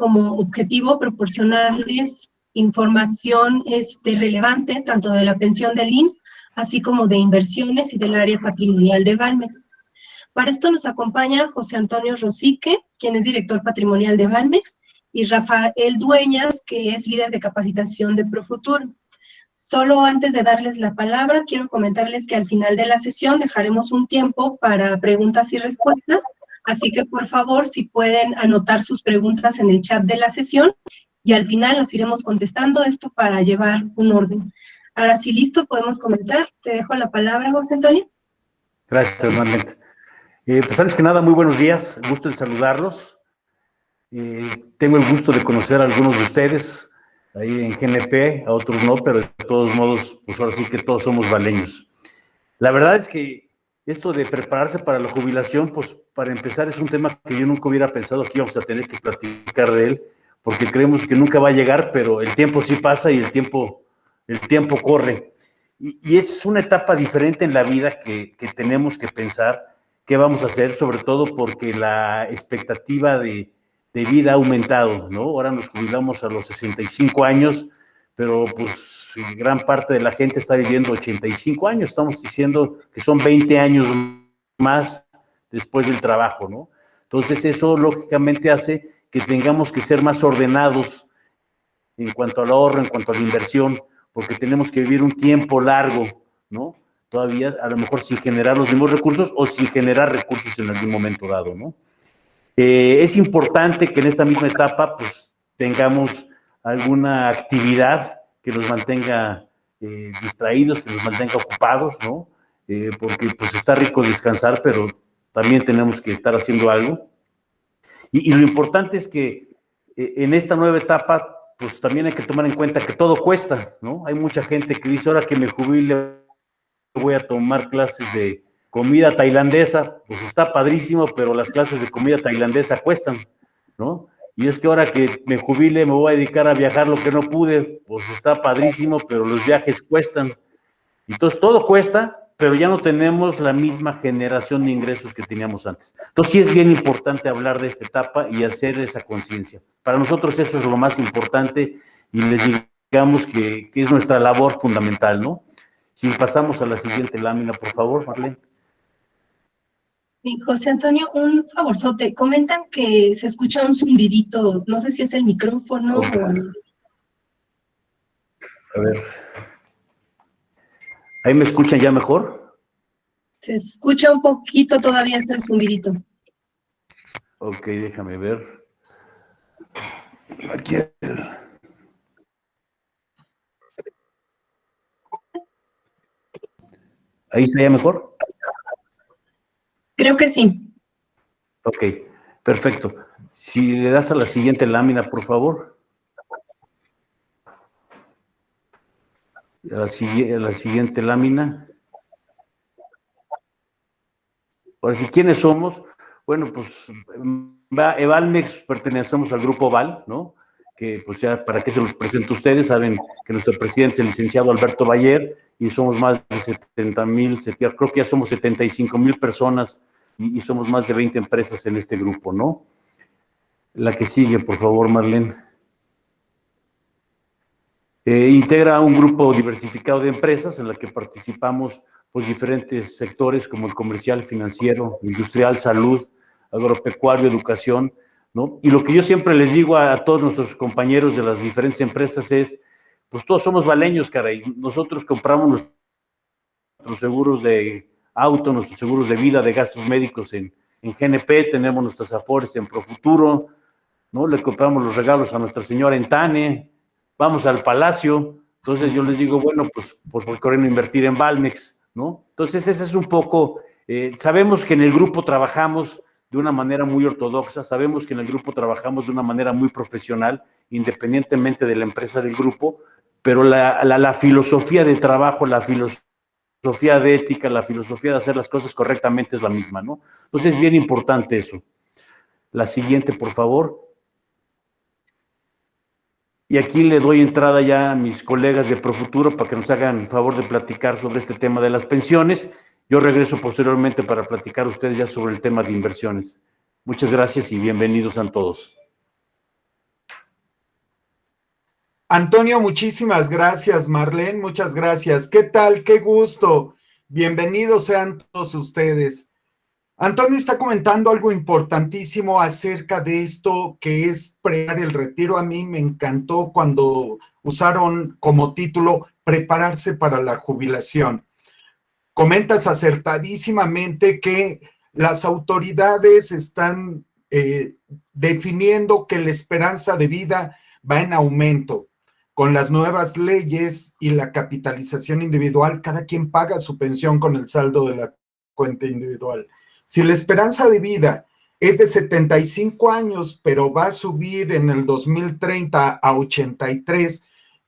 como objetivo proporcionarles información relevante, tanto de la pensión del IMSS, así como de inversiones y del área patrimonial de Valmex. Para esto nos acompaña José Antonio Rosique, quien es director patrimonial de Valmex, y Rafael Dueñas, que es líder de capacitación de Profuturo. Solo antes de darles la palabra, quiero comentarles que al final de la sesión dejaremos un tiempo para preguntas y respuestas, así que por favor, si pueden anotar sus preguntas en el chat de la sesión, y al final las iremos contestando, esto para llevar un orden. Ahora sí, listo, podemos comenzar. Te dejo la palabra, José Antonio. Gracias, hermanita. Pues antes que nada, muy buenos días, gusto en saludarlos. Tengo el gusto de conocer a algunos de ustedes ahí en GNP, a otros no, pero de todos modos, pues ahora sí que todos somos valeños. La verdad es que esto de prepararse para la jubilación, pues para empezar es un tema que yo nunca hubiera pensado que íbamos a tener que platicar de él, porque creemos que nunca va a llegar, pero el tiempo sí pasa y el tiempo corre. Y es una etapa diferente en la vida que tenemos que pensar qué vamos a hacer, sobre todo porque la expectativa de vida ha aumentado, ¿no? Ahora nos jubilamos a los 65 años, pero pues gran parte de la gente está viviendo 85 años, estamos diciendo que son 20 años más después del trabajo, ¿no? Entonces eso lógicamente hace que tengamos que ser más ordenados en cuanto al ahorro, en cuanto a la inversión, porque tenemos que vivir un tiempo largo, ¿no? Todavía, a lo mejor sin generar los mismos recursos o sin generar recursos en algún momento dado, ¿no? Es importante que en esta misma etapa, pues, tengamos alguna actividad que nos mantenga distraídos, que nos mantenga ocupados, ¿no? Porque, pues, está rico descansar, pero también tenemos que estar haciendo algo. Y lo importante es que en esta nueva etapa, pues también hay que tomar en cuenta que todo cuesta, ¿no? Hay mucha gente que dice, ahora que me jubile voy a tomar clases de comida tailandesa, pues está padrísimo, pero las clases de comida tailandesa cuestan, ¿no? Y es que ahora que me jubile me voy a dedicar a viajar lo que no pude, pues está padrísimo, pero los viajes cuestan. Entonces todo cuesta, pero ya no tenemos la misma generación de ingresos que teníamos antes. Entonces sí es bien importante hablar de esta etapa y hacer esa conciencia. Para nosotros eso es lo más importante y les digamos que es nuestra labor fundamental, ¿no? Si pasamos a la siguiente lámina, por favor, Marlene. José Antonio, un favorzote. Comentan que se escucha un zumbidito. No sé si es el micrófono o... A ver. ¿Ahí me escuchan ya mejor? Se escucha un poquito todavía el zumbidito. Ok, déjame ver. Aquí. ¿Ahí está ya mejor? Creo que sí. Ok, perfecto. Si le das a la siguiente lámina, por favor. A la siguiente lámina. Ahora sí, ¿quiénes somos? Bueno, pues Valmex pertenecemos al grupo Val, ¿no? Que pues ya para qué se los presento a ustedes, saben que nuestro presidente es el licenciado Alberto Bayer y somos más de 70,000, creo que ya somos 75,000 personas y somos más de 20 empresas en este grupo, ¿no? La que sigue, por favor, Marlene. Integra un grupo diversificado de empresas en la que participamos pues diferentes sectores como el comercial, financiero, industrial, salud, agropecuario, educación, ¿no? Y lo que yo siempre les digo a todos nuestros compañeros de las diferentes empresas es, pues todos somos valeños, caray. Nosotros compramos nuestros seguros de auto, nuestros seguros de vida, de gastos médicos en GNP, tenemos nuestras afores en Profuturo, ¿no? Le compramos los regalos a Nuestra Señora en Tane, vamos al Palacio. Entonces yo les digo, bueno, pues por qué no invertir en Valmex, ¿no? Entonces ese es un poco, sabemos que en el grupo trabajamos de una manera muy ortodoxa, sabemos que en el grupo trabajamos de una manera muy profesional, independientemente de la empresa del grupo, pero la filosofía de trabajo, la filosofía de ética, la filosofía de hacer las cosas correctamente es la misma, ¿no? Entonces es bien importante eso. La siguiente, por favor. Y aquí le doy entrada ya a mis colegas de Profuturo para que nos hagan favor de platicar sobre este tema de las pensiones. Yo regreso posteriormente para platicar a ustedes ya sobre el tema de inversiones. Muchas gracias y bienvenidos a todos. Antonio, muchísimas gracias. Marlene, muchas gracias. ¿Qué tal? Qué gusto. Bienvenidos sean todos ustedes. Antonio está comentando algo importantísimo acerca de esto que es preparar el retiro. A mí me encantó cuando usaron como título prepararse para la jubilación. Comentas acertadísimamente que las autoridades están definiendo que la esperanza de vida va en aumento. Con las nuevas leyes y la capitalización individual, cada quien paga su pensión con el saldo de la cuenta individual. Si la esperanza de vida es de 75 años, pero va a subir en el 2030 a 83,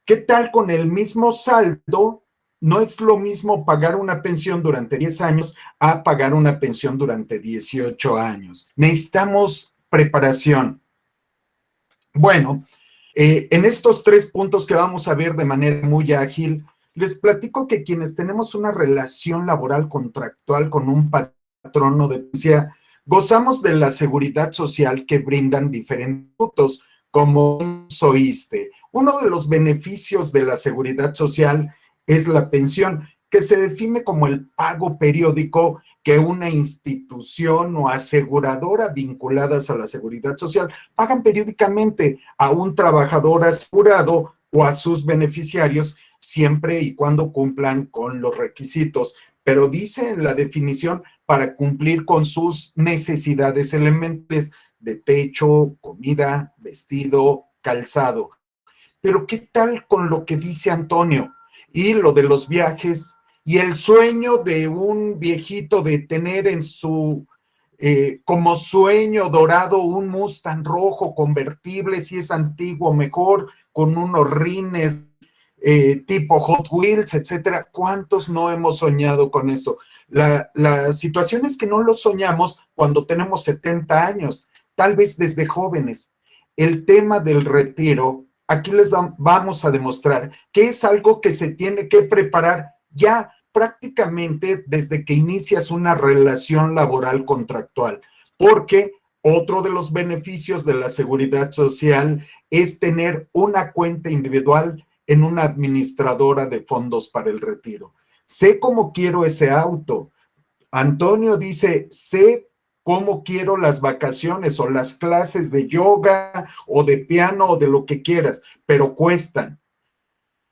¿qué tal con el mismo saldo? No es lo mismo pagar una pensión durante 10 años a pagar una pensión durante 18 años. Necesitamos preparación. Bueno, en estos 3 puntos que vamos a ver de manera muy ágil, les platico que quienes tenemos una relación laboral contractual con un patrono de pensión, gozamos de la seguridad social que brindan diferentes institutos, como SOISSSTE. Uno de los beneficios de la seguridad social es la pensión, que se define como el pago periódico que una institución o aseguradora vinculadas a la seguridad social pagan periódicamente a un trabajador asegurado o a sus beneficiarios, siempre y cuando cumplan con los requisitos. Pero dice en la definición, para cumplir con sus necesidades elementales de techo, comida, vestido, calzado. Pero ¿qué tal con lo que dice Antonio? Y lo de los viajes y el sueño de un viejito de tener en su, como sueño dorado, un Mustang rojo convertible, si es antiguo mejor, con unos rines tipo Hot Wheels, etcétera. ¿Cuántos no hemos soñado con esto? La situación es que no lo soñamos cuando tenemos 70 años, tal vez desde jóvenes. El tema del retiro, aquí les vamos a demostrar que es algo que se tiene que preparar ya prácticamente desde que inicias una relación laboral contractual, porque otro de los beneficios de la seguridad social es tener una cuenta individual en una administradora de fondos para el retiro. Sé cómo quiero ese auto. Antonio dice, sé cómo quiero las vacaciones o las clases de yoga o de piano o de lo que quieras, pero cuestan.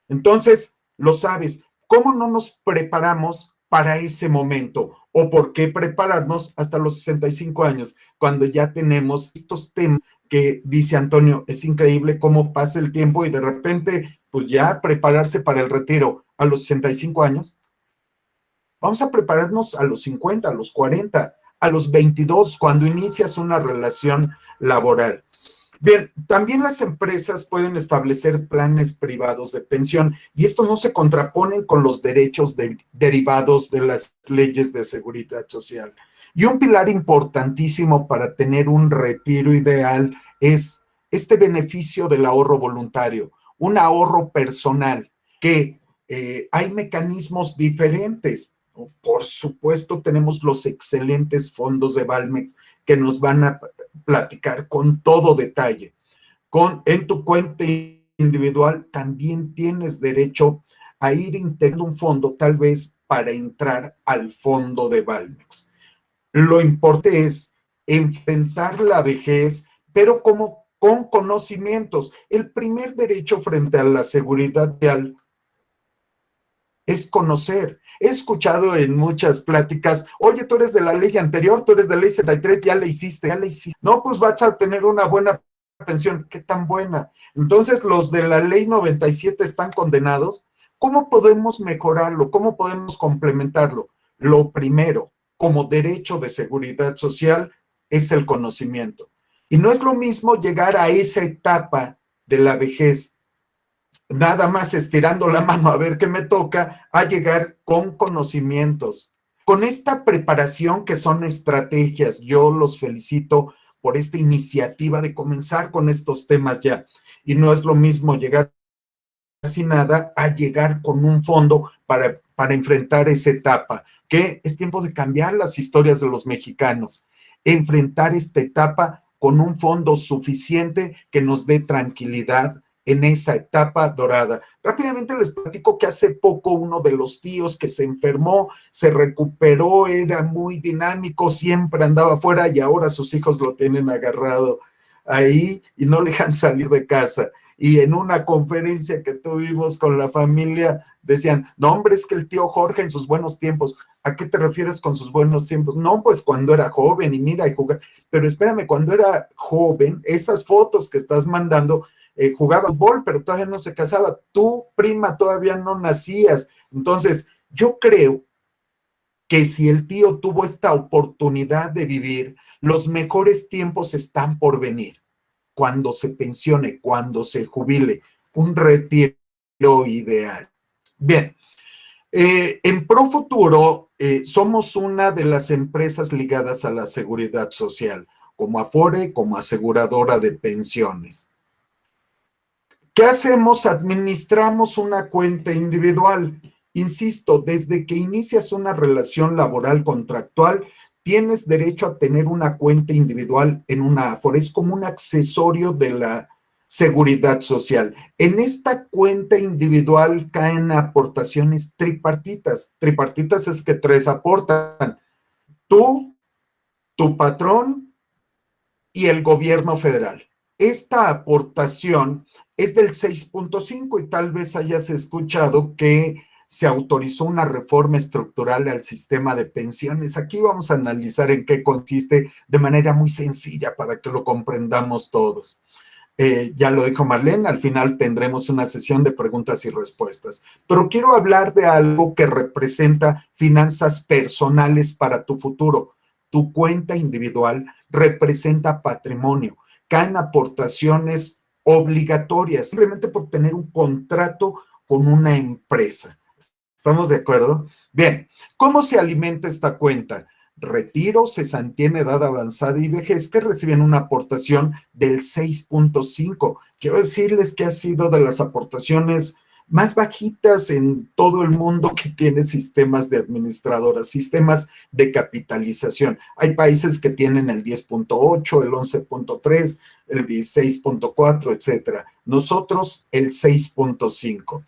Entonces, lo sabes, ¿cómo no nos preparamos para ese momento? ¿O por qué prepararnos hasta los 65 años, cuando ya tenemos estos temas que dice Antonio? Es increíble cómo pasa el tiempo y de repente, pues ya prepararse para el retiro a los 65 años. Vamos a prepararnos a los 50, a los 40, a los 22, cuando inicias una relación laboral. Bien, también las empresas pueden establecer planes privados de pensión y estos no se contraponen con los derechos derivados de las leyes de seguridad social. Y un pilar importantísimo para tener un retiro ideal es este beneficio del ahorro voluntario, un ahorro personal, que hay mecanismos diferentes. Por supuesto, tenemos los excelentes fondos de Valmex que nos van a platicar con todo detalle. En tu cuenta individual también tienes derecho a ir integrando un fondo, tal vez para entrar al fondo de Valmex. Lo importante es enfrentar la vejez, pero como con conocimientos. El primer derecho frente a la seguridad social es conocer. He escuchado en muchas pláticas, oye, tú eres de la ley anterior, tú eres de la ley 73, ya le hiciste. No, pues vas a tener una buena pensión. ¿Qué tan buena? Entonces, los de la ley 97 están condenados. ¿Cómo podemos mejorarlo? ¿Cómo podemos complementarlo? Lo primero, como derecho de seguridad social, es el conocimiento. Y no es lo mismo llegar a esa etapa de la vejez nada más estirando la mano a ver qué me toca, a llegar con conocimientos. Con esta preparación que son estrategias, yo los felicito por esta iniciativa de comenzar con estos temas ya. Y no es lo mismo llegar sin nada a llegar con un fondo para enfrentar esa etapa, que es tiempo de cambiar las historias de los mexicanos, enfrentar esta etapa con un fondo suficiente que nos dé tranquilidad en esa etapa dorada. Rápidamente les platico que hace poco uno de los tíos que se enfermó, se recuperó, era muy dinámico, siempre andaba afuera y ahora sus hijos lo tienen agarrado ahí y no le dejan salir de casa. Y en una conferencia que tuvimos con la familia, decían, no, hombre, es que el tío Jorge en sus buenos tiempos. ¿A qué te refieres con sus buenos tiempos? No, pues cuando era joven y mira y jugaba. Pero espérame, cuando era joven, esas fotos que estás mandando, jugaba fútbol, pero todavía no se casaba. Tu prima todavía no nacías. Entonces, yo creo que si el tío tuvo esta oportunidad de vivir, los mejores tiempos están por venir. Cuando se pensione, cuando se jubile, un retiro ideal. Bien, en Profuturo somos una de las empresas ligadas a la seguridad social, como Afore, como aseguradora de pensiones. ¿Qué hacemos? Administramos una cuenta individual. Insisto, desde que inicias una relación laboral contractual, tienes derecho a tener una cuenta individual en una Afore. Es como un accesorio de la seguridad social. En esta cuenta individual caen aportaciones tripartitas. Tripartitas es que 3 aportan. Tú, tu patrón y el gobierno federal. Esta aportación es del 6.5 y tal vez hayas escuchado que se autorizó una reforma estructural al sistema de pensiones. Aquí vamos a analizar en qué consiste de manera muy sencilla para que lo comprendamos todos. Ya lo dijo Marlene, al final tendremos una sesión de preguntas y respuestas. Pero quiero hablar de algo que representa finanzas personales para tu futuro. Tu cuenta individual representa patrimonio. Caen aportaciones obligatorias, simplemente por tener un contrato con una empresa. ¿Estamos de acuerdo? Bien, ¿cómo se alimenta esta cuenta? Retiro, cesantía en edad avanzada y vejez que reciben una aportación del 6.5. Quiero decirles que ha sido de las aportaciones más bajitas en todo el mundo que tiene sistemas de administradoras, sistemas de capitalización. Hay países que tienen el 10.8, el 11.3, el 16.4, etcétera. Nosotros el 6.5.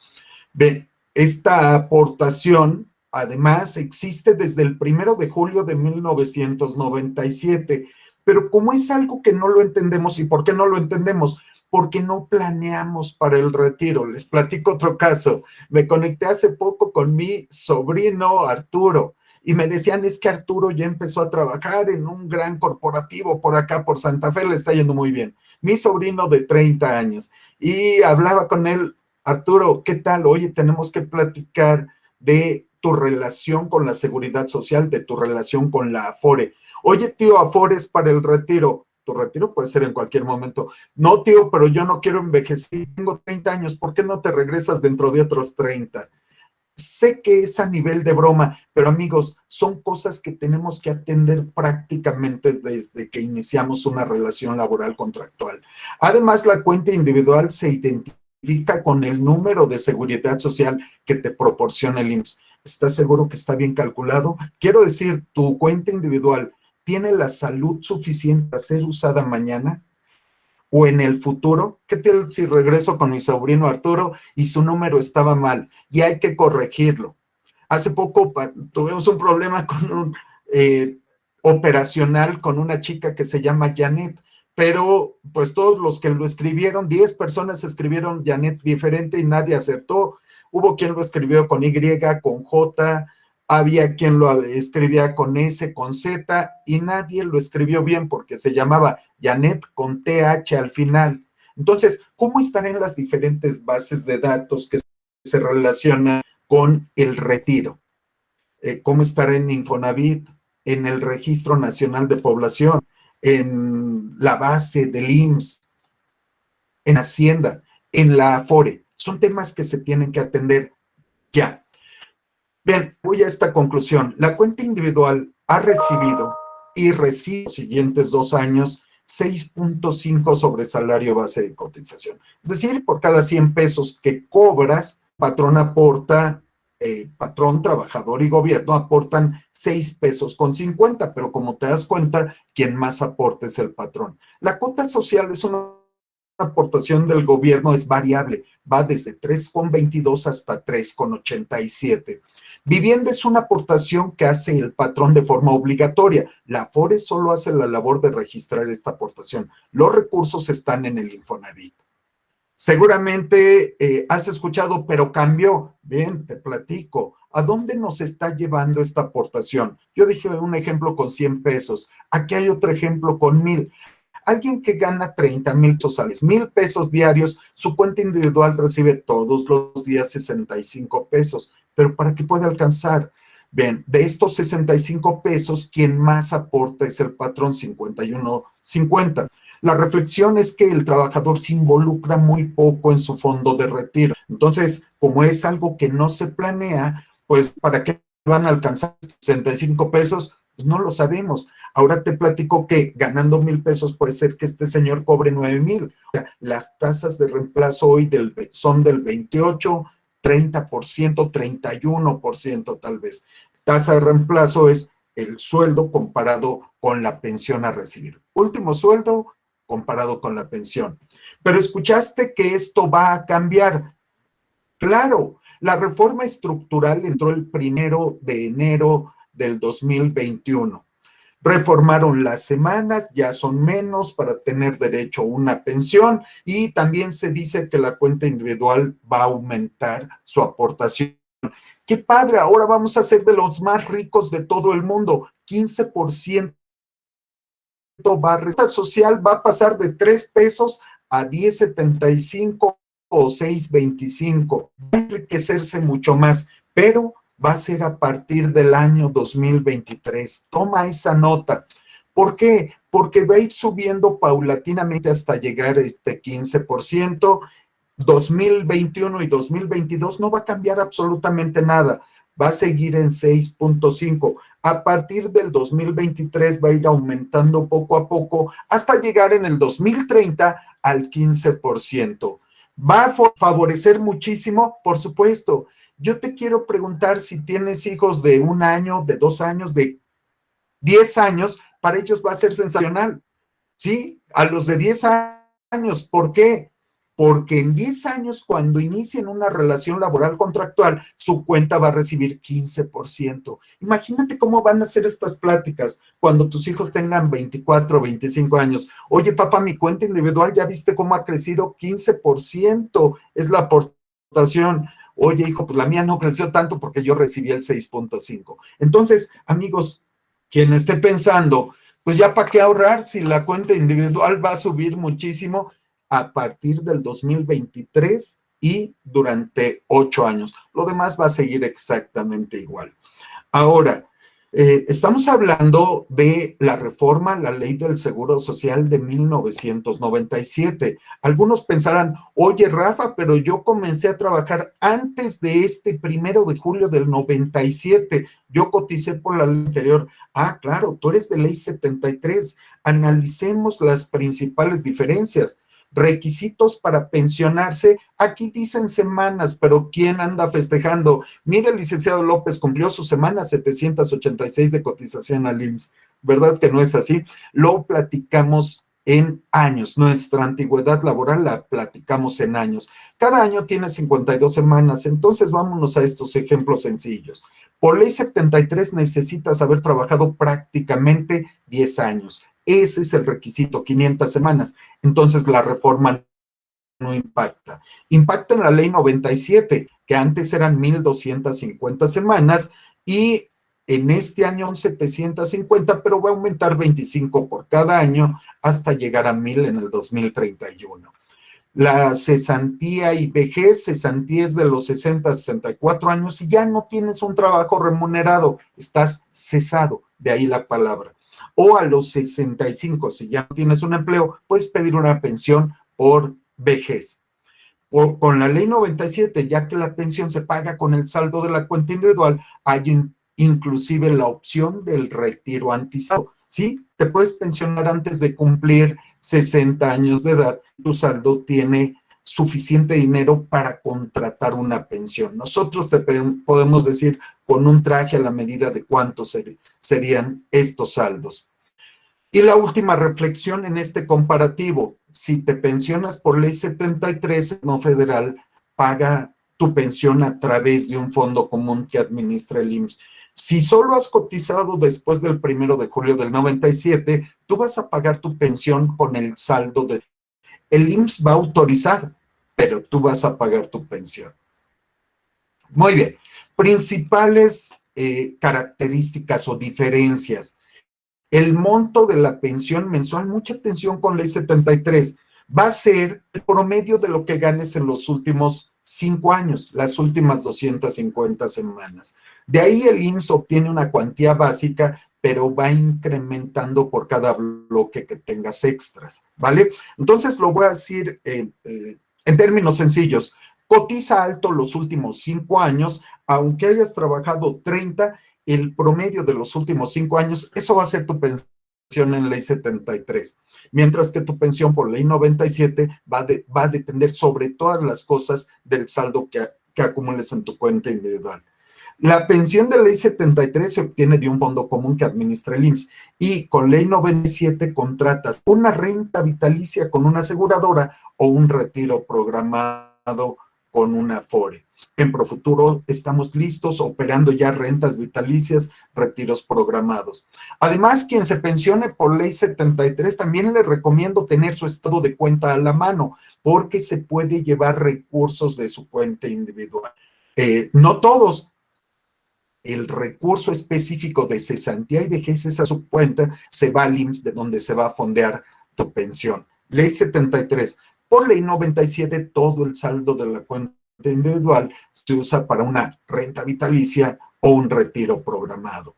Ven, esta aportación además existe desde el 1 de julio de 1997, pero como es algo que no lo entendemos, ¿y por qué no lo entendemos? Porque no planeamos para el retiro. Les platico otro caso. Me conecté hace poco con mi sobrino Arturo y me decían, es que Arturo ya empezó a trabajar en un gran corporativo por acá, por Santa Fe, le está yendo muy bien. Mi sobrino de 30 años. Y hablaba con él, Arturo, ¿qué tal? Oye, tenemos que platicar de tu relación con la seguridad social, de tu relación con la Afore. Oye, tío, Afore es para el retiro. Tu retiro puede ser en cualquier momento. No, tío, pero yo no quiero envejecer. Tengo 30 años. ¿Por qué no te regresas dentro de otros 30? Sé que es a nivel de broma, pero amigos, son cosas que tenemos que atender prácticamente desde que iniciamos una relación laboral contractual. Además, la cuenta individual se identifica con el número de seguridad social que te proporciona el IMSS. ¿Estás seguro que está bien calculado? Quiero decir, tu cuenta individual tiene la salud suficiente para ser usada mañana o en el futuro. ¿Qué tal si regreso con mi sobrino Arturo y su número estaba mal y hay que corregirlo? Hace poco tuvimos un problema con un operacional con una chica que se llama Janet, pero pues todos los que lo escribieron, 10 personas escribieron Janet diferente y nadie acertó. Hubo quien lo escribió con Y, con J, había quien lo escribía con S, con Z, y nadie lo escribió bien porque se llamaba Janet con TH al final. Entonces, ¿cómo estarán en las diferentes bases de datos que se relacionan con el retiro? ¿Cómo estará en Infonavit, en el Registro Nacional de Población, en la base del IMSS, en Hacienda, en la Afore? Son temas que se tienen que atender ya. Bien, voy a esta conclusión. La cuenta individual ha recibido y recibe los siguientes 2 años 6.5 sobre salario base de cotización. Es decir, por cada 100 pesos que cobras, patrón aporta, patrón, trabajador y gobierno aportan 6 pesos con 50, pero como te das cuenta, quien más aporta es el patrón. La cuota social es una aportación del gobierno es variable, va desde 3,22 hasta 3,87. Vivienda es una aportación que hace el patrón de forma obligatoria. La Afore solo hace la labor de registrar esta aportación. Los recursos están en el Infonavit. Seguramente has escuchado, pero cambió. Bien, te platico. ¿A dónde nos está llevando esta aportación? Yo dije un ejemplo con 100 pesos. Aquí hay otro ejemplo con 1,000. Alguien que gana 30,000 pesos al mes, 1,000 pesos diarios, su cuenta individual recibe todos los días 65 pesos. ¿Pero para qué puede alcanzar? Bien, de estos 65 pesos, quien más aporta es el patrón, 51.50. La reflexión es que el trabajador se involucra muy poco en su fondo de retiro. Entonces, como es algo que no se planea, pues ¿para qué van a alcanzar 65 pesos? Pues no lo sabemos. Ahora te platico que ganando 1,000 pesos puede ser que este señor cobre 9,000. O sea, las tasas de reemplazo hoy son del 28, 30%, 31% tal vez. Tasa de reemplazo es el sueldo comparado con la pensión a recibir. Último sueldo comparado con la pensión. Pero escuchaste que esto va a cambiar. Claro, la reforma estructural entró el 1 de enero del 2021. Reformaron las semanas, ya son menos para tener derecho a una pensión y también se dice que la cuenta individual va a aumentar su aportación. ¡Qué padre! Ahora vamos a ser de los más ricos de todo el mundo. 15% va a renta social, va a pasar de 3 pesos a 10.75 o 6.25. Va a enriquecerse mucho más, pero va a ser a partir del año 2023. Toma esa nota. ¿Por qué? Porque va a ir subiendo paulatinamente hasta llegar a este 15%. 2021 y 2022 no va a cambiar absolutamente nada. Va a seguir en 6.5. A partir del 2023 va a ir aumentando poco a poco hasta llegar en el 2030 al 15%. ¿Va a favorecer muchísimo? Por supuesto. Yo te quiero preguntar si tienes hijos de 1 año, de 2 años, de 10 años, para ellos va a ser sensacional. ¿Sí? A los de 10 años, ¿por qué? Porque en 10 años, cuando inicien una relación laboral contractual, su cuenta va a recibir 15%. Imagínate cómo van a ser estas pláticas cuando tus hijos tengan 24 o 25 años. Oye, papá, mi cuenta individual, ¿ya viste cómo ha crecido? 15% es la aportación. Oye, hijo, pues la mía no creció tanto porque yo recibí el 6.5. Entonces, amigos, quien esté pensando, pues ya para qué ahorrar si la cuenta individual va a subir muchísimo a partir del 2023 y durante 8 años. Lo demás va a seguir exactamente igual. Ahora, estamos hablando de la reforma a la Ley del Seguro Social de 1997. Algunos pensarán, oye, Rafa, pero yo comencé a trabajar antes de este 1 de julio del 97. Yo coticé por la ley anterior. Ah, claro, tú eres de ley 73. Analicemos las principales diferencias. Requisitos para pensionarse, aquí dicen semanas, pero ¿quién anda festejando? Mire, el licenciado López cumplió su semana 786 de cotización al IMSS, ¿verdad que no es así? Lo platicamos en años, nuestra antigüedad laboral la platicamos en años. Cada año tiene 52 semanas, entonces vámonos a estos ejemplos sencillos. Por ley 73 necesitas haber trabajado prácticamente 10 años. Ese es el requisito, 500 semanas. Entonces la reforma no impacta. Impacta en la ley 97, que antes eran 1,250 semanas y en este año 750, pero va a aumentar 25 por cada año hasta llegar a 1,000 en el 2031. La cesantía y vejez, cesantía es de los 60 a 64 años y ya no tienes un trabajo remunerado, estás cesado, de ahí la palabra. O a los 65, si ya no tienes un empleo, puedes pedir una pensión por vejez. O con la ley 97, ya que la pensión se paga con el saldo de la cuenta individual, hay inclusive la opción del retiro anticipado. ¿Sí? Te puedes pensionar antes de cumplir 60 años de edad. Tu saldo tiene suficiente dinero para contratar una pensión. Nosotros te podemos decir con un traje a la medida de cuántos serían estos saldos. Y la última reflexión en este comparativo, si te pensionas por ley 73, no federal, paga tu pensión a través de un fondo común que administra el IMSS. Si solo has cotizado después del 1 de julio del 97, tú vas a pagar tu pensión con el saldo de... El IMSS va a autorizar, pero tú vas a pagar tu pensión. Muy bien. Principales características o diferencias. El monto de la pensión mensual, mucha atención con ley 73, va a ser el promedio de lo que ganes en los últimos 5 años, las últimas 250 semanas. De ahí el IMSS obtiene una cuantía básica, pero va incrementando por cada bloque que tengas extras, ¿vale? Entonces lo voy a decir en términos sencillos. Cotiza alto los últimos 5 años, aunque hayas trabajado 30, el promedio de los últimos 5 años, eso va a ser tu pensión en ley 73, mientras que tu pensión por ley 97 va a depender sobre todas las cosas del saldo que acumules en tu cuenta individual. La pensión de ley 73 se obtiene de un fondo común que administra el IMSS y con ley 97 contratas una renta vitalicia con una aseguradora o un retiro programado con una Afore. En Profuturo estamos listos operando ya rentas vitalicias, retiros programados. Además, quien se pensione por ley 73, también le recomiendo tener su estado de cuenta a la mano, porque se puede llevar recursos de su cuenta individual. No todos. El recurso específico de cesantía y vejez a su cuenta se va al IMSS, de donde se va a fondear tu pensión. Ley 73. Por ley 97, todo el saldo de la cuenta individual se usa para una renta vitalicia o un retiro programado.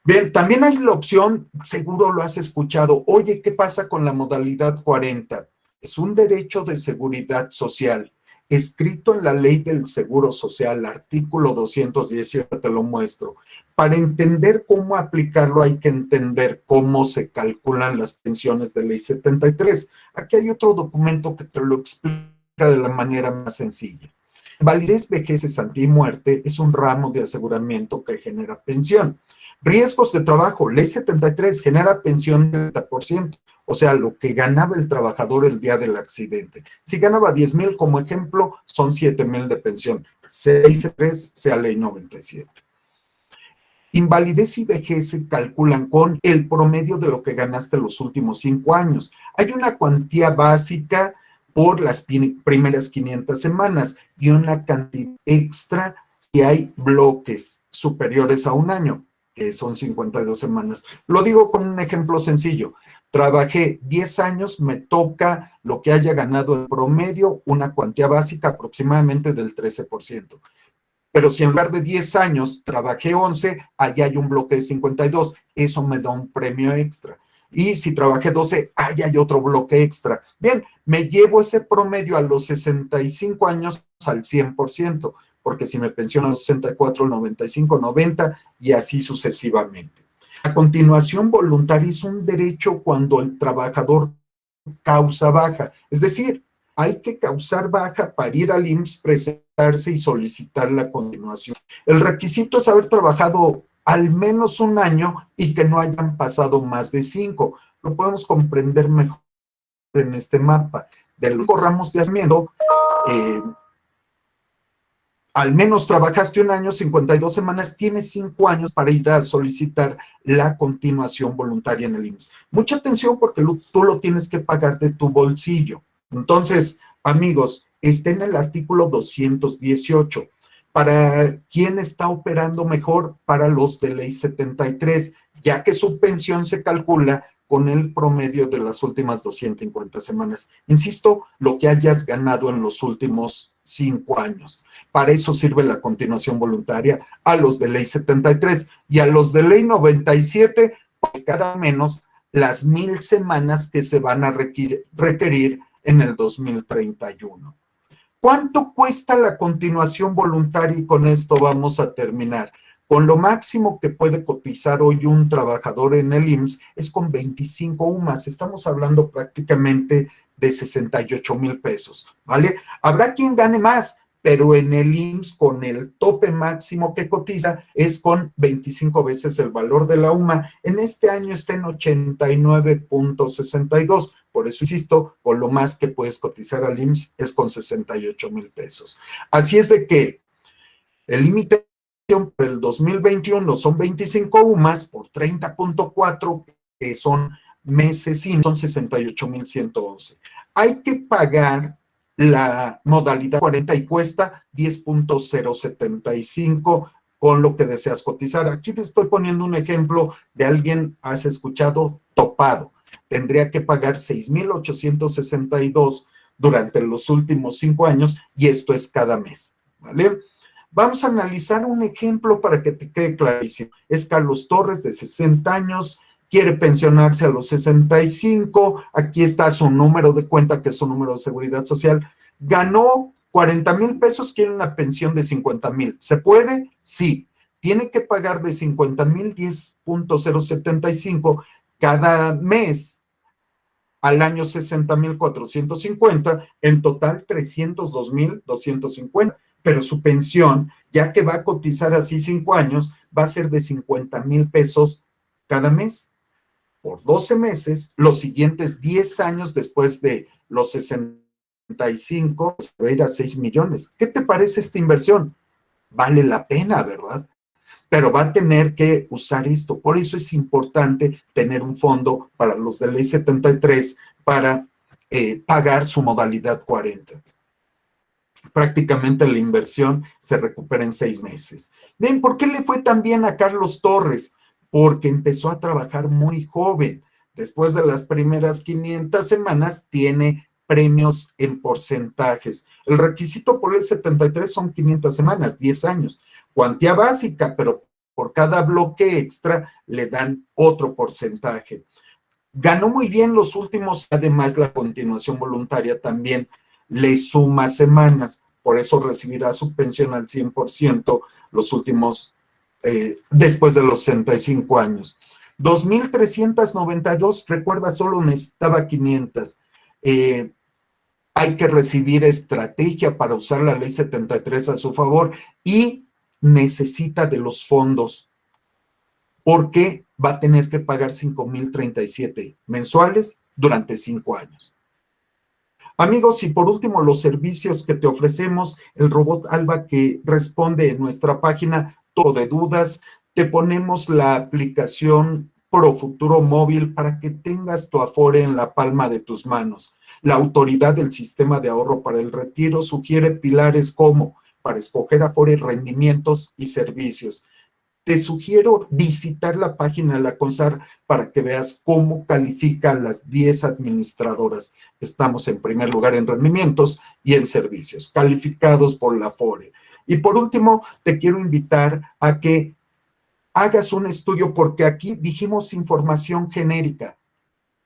Bien, también hay la opción, seguro lo has escuchado, oye, ¿qué pasa con la modalidad 40? Es un derecho de seguridad social, escrito en la Ley del Seguro Social, artículo 218, te lo muestro. Para entender cómo aplicarlo hay que entender cómo se calculan las pensiones de ley 73. Aquí hay otro documento que te lo explica de la manera más sencilla. Validez, vejez, cesantía y muerte es un ramo de aseguramiento que genera pensión. Riesgos de trabajo, ley 73 genera pensión del 30%, o sea, lo que ganaba el trabajador el día del accidente. Si ganaba 10,000 como ejemplo, son 7,000 de pensión. 6,3 sea ley 97. Invalidez y vejez se calculan con el promedio de lo que ganaste los últimos 5 años. Hay una cuantía básica por las primeras 500 semanas y una cantidad extra si hay bloques superiores a un año, que son 52 semanas. Lo digo con un ejemplo sencillo. Trabajé 10 años, me toca lo que haya ganado en promedio, una cuantía básica aproximadamente del 13%. Pero si en lugar de 10 años trabajé 11, allá hay un bloque de 52, eso me da un premio extra. Y si trabajé 12, allá hay otro bloque extra. Bien, me llevo ese promedio a los 65 años al 100%, porque si me pensiono a los 64, 95, 90 y así sucesivamente. La continuación voluntaria es un derecho cuando el trabajador causa baja, es decir, hay que causar baja para ir al IMSS, presentarse y solicitar la continuación. El requisito es haber trabajado al menos un año y que no hayan pasado más de 5. Lo podemos comprender mejor en este mapa. De los ramos de aseguramiento, al menos trabajaste un año, 52 semanas, tienes 5 años para ir a solicitar la continuación voluntaria en el IMSS. Mucha atención porque tú lo tienes que pagar de tu bolsillo. Entonces, amigos, está en el artículo 218. ¿Para quién está operando mejor? Para los de ley 73, ya que su pensión se calcula con el promedio de las últimas 250 semanas. Insisto, lo que hayas ganado en los últimos 5 años. Para eso sirve la continuación voluntaria a los de ley 73 y a los de ley 97, por cada menos las 1,000 semanas que se van a requerir en el 2031. ¿Cuánto cuesta la continuación voluntaria? Y con esto vamos a terminar. Con lo máximo que puede cotizar hoy un trabajador en el IMSS es con 25 UMAS. Estamos hablando prácticamente de 68,000 pesos, ¿vale? Habrá quien gane más, pero en el IMSS con el tope máximo que cotiza es con 25 veces el valor de la UMA. En este año está en 89.62, por eso insisto, con lo más que puedes cotizar al IMSS es con 68,000 pesos. Así es de que el límite por el 2021 son 25 UMAs por 30.4, que son meses y son 68,111. Hay que pagar la modalidad 40 y cuesta 10.075 con lo que deseas cotizar. Aquí me estoy poniendo un ejemplo de alguien, has escuchado, topado. Tendría que pagar 6,862 durante los últimos 5 años y esto es cada mes, ¿vale? Vamos a analizar un ejemplo para que te quede clarísimo. Es Carlos Torres, de 60 años, quiere pensionarse a los 65, aquí está su número de cuenta, que es su número de seguridad social, ganó 40,000 pesos, quiere una pensión de 50,000. ¿Se puede? Sí. Tiene que pagar de 50,000 10.075 cada mes, al año 60,450, en total 302,250. Pero su pensión, ya que va a cotizar así 5 años, va a ser de 50,000 pesos cada mes, por 12 meses, los siguientes 10 años después de los 65, se va a ir a 6 millones. ¿Qué te parece esta inversión? Vale la pena, ¿verdad? Pero va a tener que usar esto. Por eso es importante tener un fondo para los de ley 73 para pagar su modalidad 40. Prácticamente la inversión se recupera en 6 meses. ¿Ven por qué le fue tan bien a Carlos Torres? Porque empezó a trabajar muy joven. Después de las primeras 500 semanas tiene premios en porcentajes. El requisito por el 73 son 500 semanas, 10 años. Cuantía básica, pero por cada bloque extra le dan otro porcentaje. Ganó muy bien los últimos, además la continuación voluntaria también le suma semanas, por eso recibirá su pensión al 100% los últimos, después de los 65 años. 2,392, recuerda, solo necesitaba 500. Hay que recibir estrategia para usar la ley 73 a su favor y necesita de los fondos, porque va a tener que pagar 5,037 mensuales durante 5 años. Amigos, y por último, los servicios que te ofrecemos, el robot Alba que responde en nuestra página todo de dudas, te ponemos la aplicación Profuturo Móvil para que tengas tu Afore en la palma de tus manos. La autoridad del sistema de ahorro para el retiro sugiere pilares como para escoger Afore, rendimientos y servicios. Te sugiero visitar la página de la CONSAR para que veas cómo califican las 10 administradoras. Estamos en primer lugar en rendimientos y en servicios, calificados por la Afore. Y por último, te quiero invitar a que hagas un estudio, porque aquí dijimos información genérica,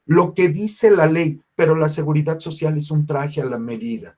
lo que dice la ley, pero la seguridad social es un traje a la medida.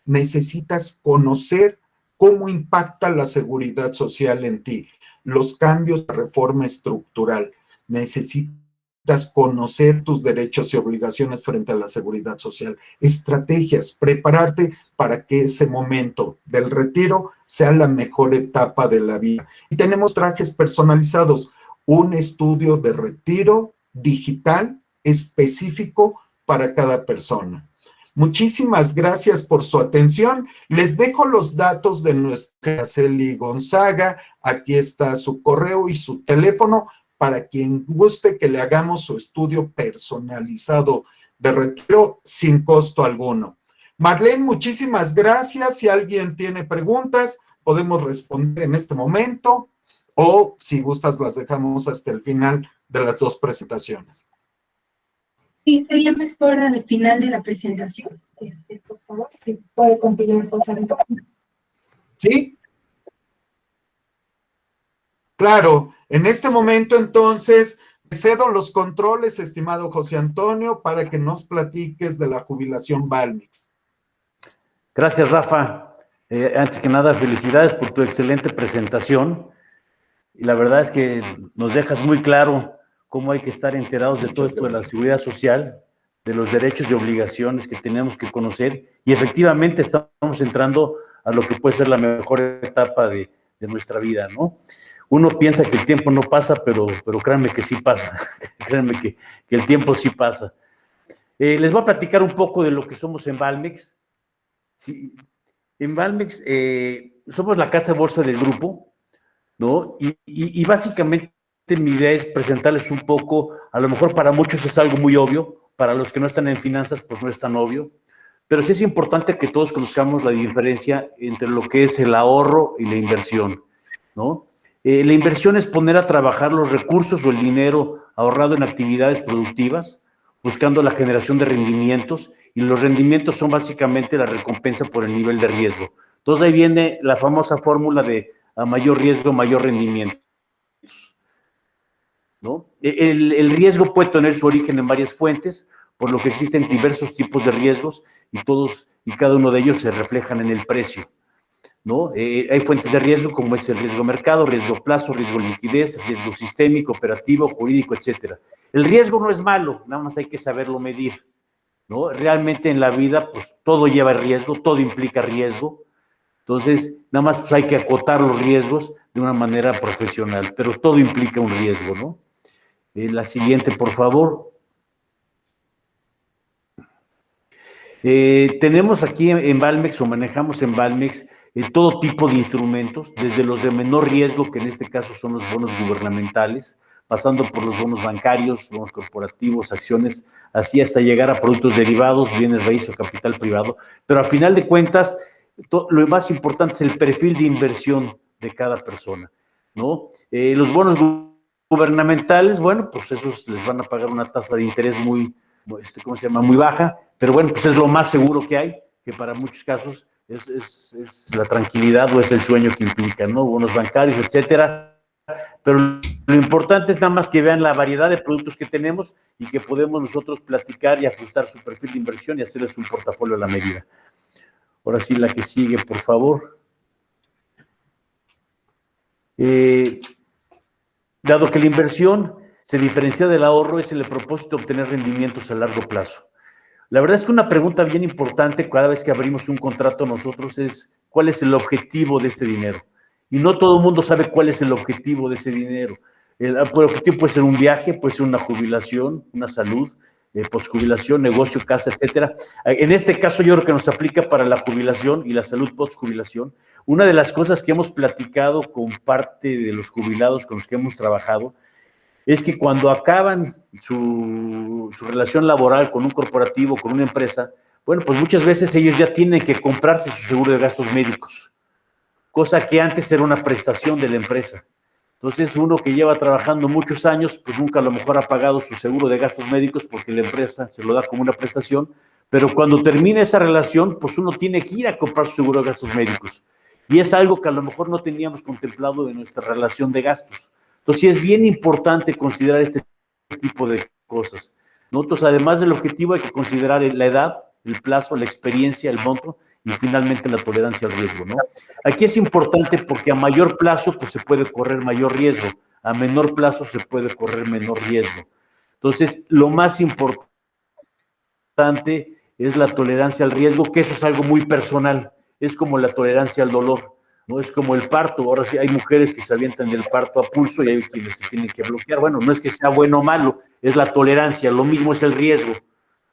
Necesitas conocer cómo impacta la seguridad social en ti, los cambios de reforma estructural. Necesitas conocer tus derechos y obligaciones frente a la seguridad social, estrategias, prepararte para que ese momento del retiro sea la mejor etapa de la vida. Y tenemos trajes personalizados, un estudio de retiro digital específico para cada persona. Muchísimas gracias por su atención. Les dejo los datos de nuestra Araceli Gonzaga. Aquí está su correo y su teléfono para quien guste que le hagamos su estudio personalizado de retiro sin costo alguno. Marlene, muchísimas gracias. Si alguien tiene preguntas, podemos responder en este momento, o si gustas las dejamos hasta el final de las 2 presentaciones. Sí, sería mejor al final de la presentación. Por favor, si puede continuar, por favor. ¿Sí? Claro, en este momento entonces cedo los controles, estimado José Antonio, para que nos platiques de la jubilación Valmix. Gracias, Rafa. Antes que nada, felicidades por tu excelente presentación. Y la verdad es que nos dejas muy claro cómo hay que estar enterados de todo esto de la seguridad social, de los derechos y obligaciones que tenemos que conocer. Y efectivamente estamos entrando a lo que puede ser la mejor etapa de nuestra vida, ¿no? Uno piensa que el tiempo no pasa, pero créanme que sí pasa, créanme que el tiempo sí pasa. Les voy a platicar un poco de lo que somos en Valmex. Sí, en Valmex somos la casa de bolsa del grupo, ¿no? Y básicamente mi idea es presentarles un poco, a lo mejor para muchos es algo muy obvio, para los que no están en finanzas pues no es tan obvio, pero sí es importante que todos conozcamos la diferencia entre lo que es el ahorro y la inversión, ¿no? La inversión es poner a trabajar los recursos o el dinero ahorrado en actividades productivas, buscando la generación de rendimientos, y los rendimientos son básicamente la recompensa por el nivel de riesgo. Entonces ahí viene la famosa fórmula de a mayor riesgo, mayor rendimiento, ¿no? El riesgo puede tener su origen en varias fuentes, por lo que existen diversos tipos de riesgos y todos y cada uno de ellos se reflejan en el precio, ¿no? Hay fuentes de riesgo como es el riesgo mercado, riesgo plazo, riesgo liquidez, riesgo sistémico, operativo, jurídico, etcétera. El riesgo no es malo, nada más hay que saberlo medir, ¿no? Realmente en la vida, pues todo lleva riesgo, todo implica riesgo. Entonces, nada más pues, hay que acotar los riesgos de una manera profesional, pero todo implica un riesgo, ¿no? La siguiente, por favor. Tenemos aquí en Valmex, o manejamos en Valmex, todo tipo de instrumentos, desde los de menor riesgo, que en este caso son los bonos gubernamentales, pasando por los bonos bancarios, bonos corporativos, acciones, así hasta llegar a productos derivados, bienes raíces o capital privado. Pero a final de cuentas, lo más importante es el perfil de inversión de cada persona, ¿no? Los bonos gubernamentales, bueno, pues esos les van a pagar una tasa de interés muy, ¿cómo se llama? Muy baja, pero bueno, pues es lo más seguro que hay, que para muchos casos es la tranquilidad o es el sueño que implica, ¿no? Bonos bancarios, etcétera. Pero lo importante es nada más que vean la variedad de productos que tenemos y que podemos nosotros platicar y ajustar su perfil de inversión y hacerles un portafolio a la medida. Ahora sí, la que sigue, por favor. Dado que la inversión se diferencia del ahorro, es el propósito de obtener rendimientos a largo plazo. La verdad es que una pregunta bien importante cada vez que abrimos un contrato nosotros es ¿cuál es el objetivo de este dinero? Y no todo el mundo sabe cuál es el objetivo de ese dinero. El objetivo puede ser un viaje, puede ser una jubilación, una salud, postjubilación, negocio, casa, etcétera. En este caso yo creo que nos aplica para la jubilación y la salud postjubilación. Una de las cosas que hemos platicado con parte de los jubilados con los que hemos trabajado es que cuando acaban su relación laboral con un corporativo, con una empresa, bueno, pues muchas veces ellos ya tienen que comprarse su seguro de gastos médicos, cosa que antes era una prestación de la empresa. Entonces, uno que lleva trabajando muchos años, pues nunca a lo mejor ha pagado su seguro de gastos médicos porque la empresa se lo da como una prestación, pero cuando termina esa relación, pues uno tiene que ir a comprar su seguro de gastos médicos. Y es algo que a lo mejor no teníamos contemplado en nuestra relación de gastos. Entonces, sí es bien importante considerar este tipo de cosas. Nosotros, además del objetivo, hay que considerar la edad, el plazo, la experiencia, el monto y finalmente la tolerancia al riesgo, ¿no? Aquí es importante porque a mayor plazo pues se puede correr mayor riesgo, a menor plazo se puede correr menor riesgo. Entonces, lo más importante es la tolerancia al riesgo, que eso es algo muy personal, es como la tolerancia al dolor, ¿no? Es como el parto. Ahora sí hay mujeres que se avientan del parto a pulso y hay quienes se tienen que bloquear. Bueno, no es que sea bueno o malo, es la tolerancia, lo mismo es el riesgo.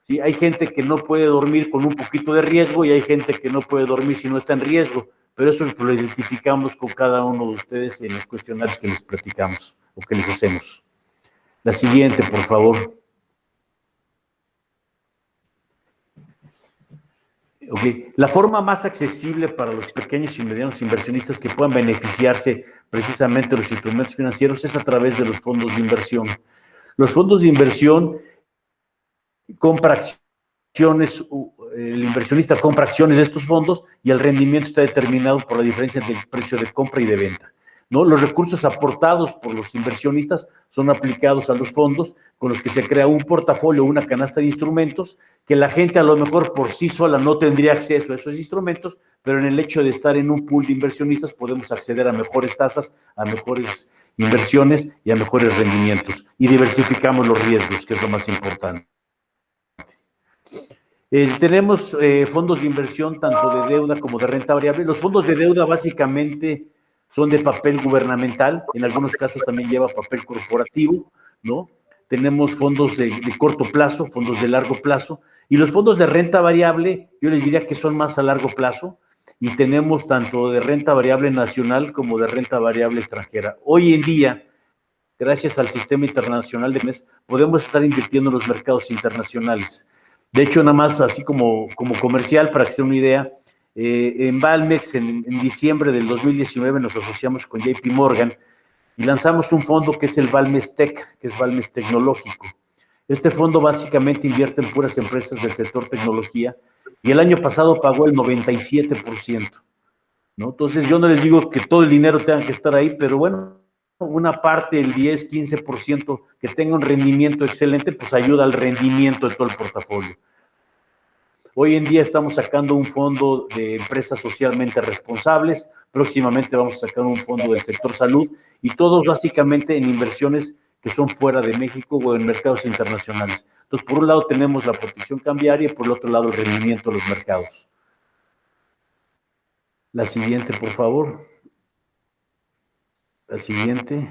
¿Sí? Hay gente que no puede dormir con un poquito de riesgo y hay gente que no puede dormir si no está en riesgo, pero eso lo identificamos con cada uno de ustedes en los cuestionarios que les platicamos o que les hacemos. La siguiente, por favor. Okay. La forma más accesible para los pequeños y medianos inversionistas que puedan beneficiarse precisamente de los instrumentos financieros es a través de los fondos de inversión. Los fondos de inversión compra acciones, el inversionista compra acciones de estos fondos y el rendimiento está determinado por la diferencia entre el precio de compra y de venta, ¿no? Los recursos aportados por los inversionistas son aplicados a los fondos con los que se crea un portafolio, una canasta de instrumentos que la gente a lo mejor por sí sola no tendría acceso a esos instrumentos, pero en el hecho de estar en un pool de inversionistas podemos acceder a mejores tasas, a mejores inversiones y a mejores rendimientos y diversificamos los riesgos, que es lo más importante. Tenemos fondos de inversión tanto de deuda como de renta variable. Los fondos de deuda básicamente son de papel gubernamental, en algunos casos también lleva papel corporativo, ¿no? Tenemos fondos de corto plazo, fondos de largo plazo, y los fondos de renta variable, yo les diría que son más a largo plazo, y tenemos tanto de renta variable nacional como de renta variable extranjera. Hoy en día, gracias al sistema internacional de mes, podemos estar invirtiendo en los mercados internacionales. De hecho, nada más así como comercial, para que se den una idea, en Valmex, en diciembre del 2019, nos asociamos con JP Morgan y lanzamos un fondo que es el Valmex Tech, que es Valmex Tecnológico. Este fondo básicamente invierte en puras empresas del sector tecnología y el año pasado pagó el 97%, ¿no? Entonces, yo no les digo que todo el dinero tenga que estar ahí, pero bueno, una parte, el 10, 15% que tenga un rendimiento excelente, pues ayuda al rendimiento de todo el portafolio. Hoy en día estamos sacando un fondo de empresas socialmente responsables, próximamente vamos a sacar un fondo del sector salud y todos básicamente en inversiones que son fuera de México o en mercados internacionales. Entonces, por un lado tenemos la protección cambiaria y por el otro lado el rendimiento de los mercados. La siguiente, por favor. La siguiente.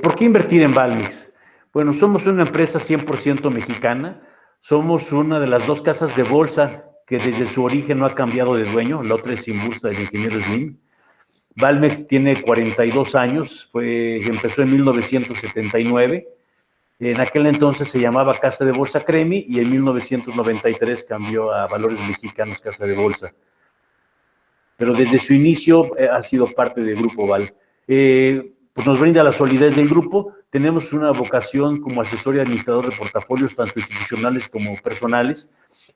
¿Por qué invertir en Valmex? Bueno, somos una empresa 100% mexicana, somos una de las dos casas de bolsa que desde su origen no ha cambiado de dueño, la otra es Inbursa del ingeniero Slim. Valmex tiene 42 años, empezó en 1979, en aquel entonces se llamaba Casa de Bolsa Cremi y en 1993 cambió a Valores Mexicanos Casa de Bolsa. Pero desde su inicio ha sido parte del Grupo Val. Pues nos brinda la solidez del grupo, tenemos una vocación como asesor y administrador de portafolios, tanto institucionales como personales,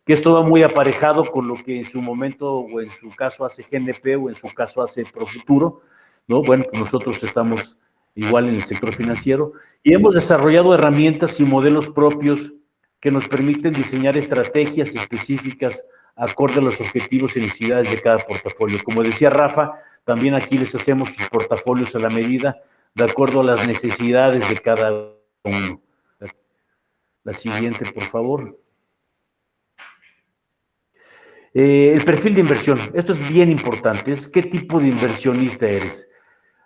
que esto va muy aparejado con lo que en su momento, o en su caso hace GNP, o en su caso hace Profuturo, ¿no? Bueno, pues nosotros estamos igual en el sector financiero, y hemos desarrollado herramientas y modelos propios que nos permiten diseñar estrategias específicas acorde a los objetivos y necesidades de cada portafolio. Como decía Rafa, también aquí les hacemos sus portafolios a la medida, de acuerdo a las necesidades de cada uno. La siguiente, por favor. El perfil de inversión. Esto es bien importante. Es qué tipo de inversionista eres.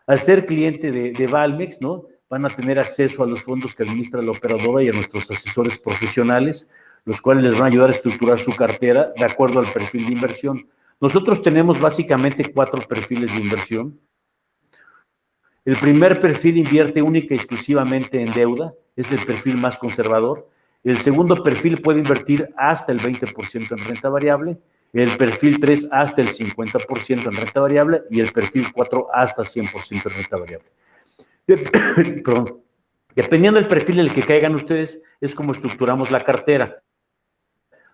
Al ser cliente de Valmex, ¿no? Van a tener acceso a los fondos que administra la operadora y a nuestros asesores profesionales, los cuales les van a ayudar a estructurar su cartera de acuerdo al perfil de inversión. Nosotros tenemos básicamente 4 perfiles de inversión. El primer perfil invierte única y exclusivamente en deuda, es el perfil más conservador. El segundo perfil puede invertir hasta el 20% en renta variable, el perfil 3 hasta el 50% en renta variable y el perfil 4 hasta 100% en renta variable. Perdón. Dependiendo del perfil en el que caigan ustedes, es como estructuramos la cartera.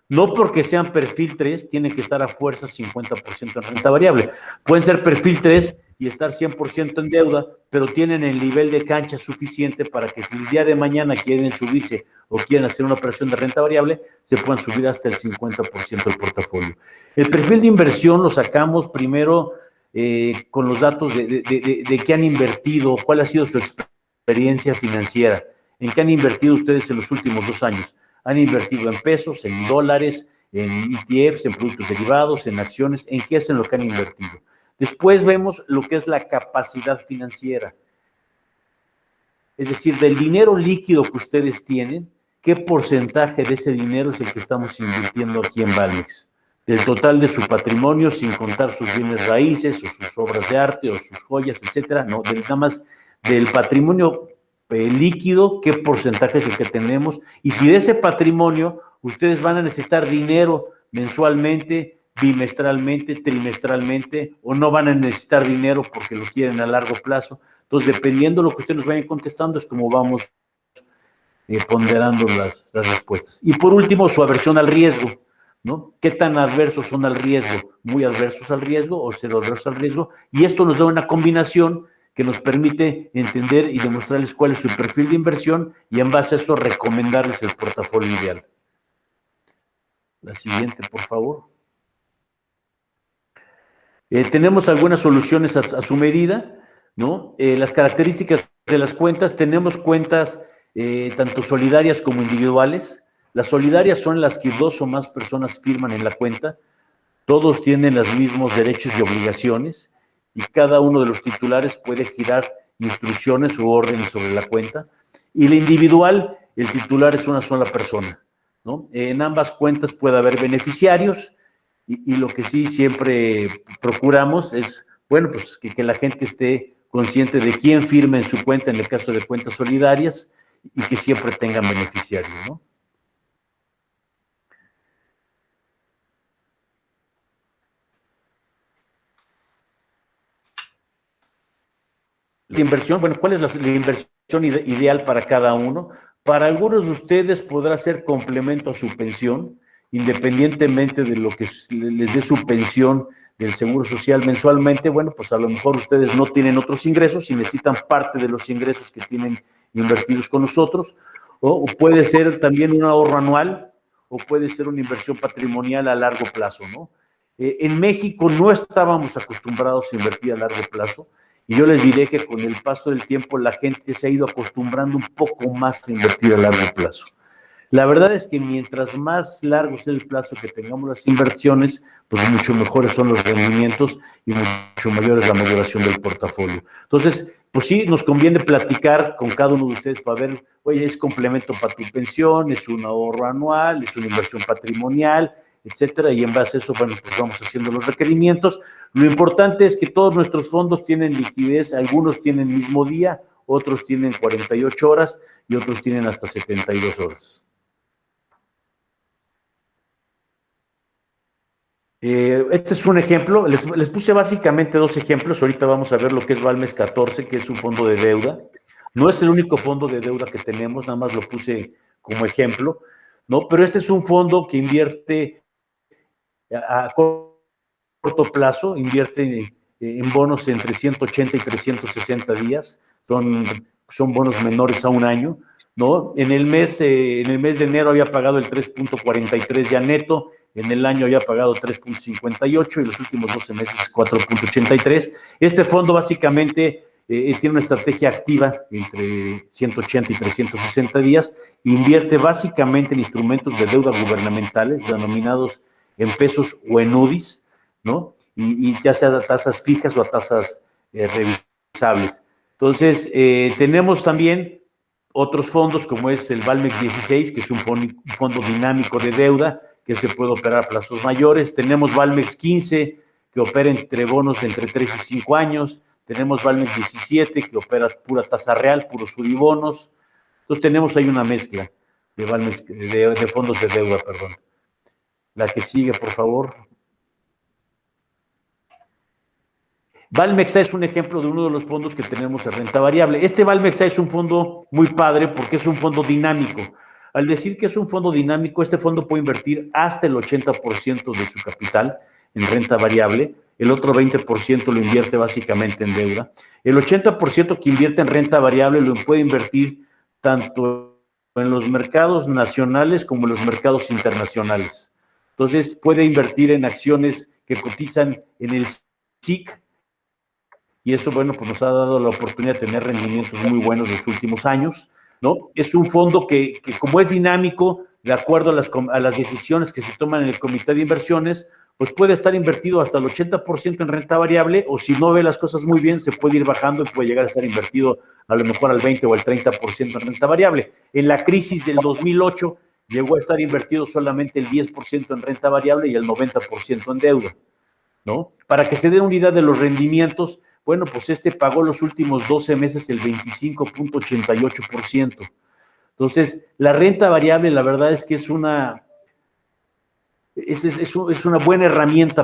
No porque sean perfil 3, tienen que estar a fuerza 50% en renta variable. Pueden ser perfil 3 y estar 100% en deuda, pero tienen el nivel de cancha suficiente para que si el día de mañana quieren subirse o quieren hacer una operación de renta variable, se puedan subir hasta el 50% del portafolio. El perfil de inversión lo sacamos primero con los datos de qué han invertido, cuál ha sido su experiencia financiera, en qué han invertido ustedes en los últimos 2 años. Han invertido en pesos, en dólares, en ETFs, en productos derivados, en acciones, en qué es en lo que han invertido. Después vemos lo que es la capacidad financiera. Es decir, del dinero líquido que ustedes tienen, ¿qué porcentaje de ese dinero es el que estamos invirtiendo aquí en Valmex? Del total de su patrimonio, sin contar sus bienes raíces, o sus obras de arte, o sus joyas, etcétera, no, nada más del patrimonio líquido, qué porcentaje es el que tenemos, y si de ese patrimonio ustedes van a necesitar dinero mensualmente, bimestralmente, trimestralmente, o no van a necesitar dinero porque lo quieren a largo plazo. Entonces, dependiendo de lo que ustedes nos vayan contestando, es como vamos ponderando las respuestas. Y por último, su aversión al riesgo, ¿no? ¿Qué tan adversos son al riesgo? ¿Muy adversos al riesgo o cero adversos al riesgo? Y esto nos da una combinación que nos permite entender y demostrarles cuál es su perfil de inversión y en base a eso recomendarles el portafolio ideal. La siguiente, por favor. Tenemos algunas soluciones a su medida, ¿no? Las características de las cuentas, tenemos cuentas tanto solidarias como individuales. Las solidarias son las que 2 o más personas firman en la cuenta. Todos tienen los mismos derechos y obligaciones y cada uno de los titulares puede girar instrucciones u órdenes sobre la cuenta. Y la individual, el titular es una sola persona, ¿no? En ambas cuentas puede haber beneficiarios y lo que sí siempre procuramos es, bueno, pues que la gente esté consciente de quién firma en su cuenta en el caso de cuentas solidarias y que siempre tengan beneficiarios, ¿no? La inversión, bueno, ¿cuál es la inversión ideal para cada uno? Para algunos de ustedes podrá ser complemento a su pensión, independientemente de lo que les dé su pensión del Seguro Social mensualmente. Bueno, pues a lo mejor ustedes no tienen otros ingresos y necesitan parte de los ingresos que tienen invertidos con nosotros, o puede ser también un ahorro anual, o puede ser una inversión patrimonial a largo plazo, ¿no? En México no estábamos acostumbrados a invertir a largo plazo, y yo les diré que con el paso del tiempo la gente se ha ido acostumbrando un poco más a invertir a largo plazo. La verdad es que mientras más largo sea el plazo que tengamos las inversiones, pues mucho mejores son los rendimientos y mucho mayor es la maduración del portafolio. Entonces, pues sí, nos conviene platicar con cada uno de ustedes para ver, oye, es complemento para tu pensión, es un ahorro anual, es una inversión patrimonial, etcétera, y en base a eso, bueno, pues vamos haciendo los requerimientos. Lo importante es que todos nuestros fondos tienen liquidez, algunos tienen mismo día, otros tienen 48 horas y otros tienen hasta 72 horas. Este es un ejemplo, les puse básicamente 2 ejemplos, ahorita vamos a ver lo que es Valmex 14, que es un fondo de deuda. No es el único fondo de deuda que tenemos, nada más lo puse como ejemplo, ¿no? Pero este es un fondo que invierte a corto plazo, invierte en bonos entre 180 y 360 días, son bonos menores a un año, ¿no? En el mes de enero había pagado el 3.43 ya neto, en el año había pagado 3.58 y los últimos 12 meses 4.83. Este fondo básicamente tiene una estrategia activa entre 180 y 360 días, invierte básicamente en instrumentos de deuda gubernamentales denominados en pesos o en UDIs, ¿no? Y ya sea a tasas fijas o a tasas revisables. Entonces, tenemos también otros fondos como es el Valmex 16, que es un fondo dinámico de deuda, que se puede operar a plazos mayores. Tenemos Valmex 15, que opera entre bonos entre 3 y 5 años. Tenemos Valmex 17, que opera pura tasa real, puros suribonos. Entonces tenemos ahí una mezcla de, Valmex, de fondos de deuda, perdón. La que sigue, por favor. Valmexa es un ejemplo de uno de los fondos que tenemos de renta variable. Este Valmexa es un fondo muy padre porque es un fondo dinámico. Al decir que es un fondo dinámico, este fondo puede invertir hasta el 80% de su capital en renta variable, el otro 20% lo invierte básicamente en deuda. El 80% que invierte en renta variable lo puede invertir tanto en los mercados nacionales como en los mercados internacionales. Entonces, puede invertir en acciones que cotizan en el SIC, y eso, bueno, pues nos ha dado la oportunidad de tener rendimientos muy buenos en los últimos años, ¿no? Es un fondo que como es dinámico, de acuerdo a las decisiones que se toman en el comité de inversiones, pues puede estar invertido hasta el 80% en renta variable, o si no ve las cosas muy bien, se puede ir bajando y puede llegar a estar invertido a lo mejor al 20 o al 30% en renta variable. En la crisis del 2008 llegó a estar invertido solamente el 10% en renta variable y el 90% en deuda, ¿no? Para que se den una idea de los rendimientos, bueno, pues este pagó los últimos 12 meses el 25.88%. Entonces, la renta variable, la verdad es que es una buena herramienta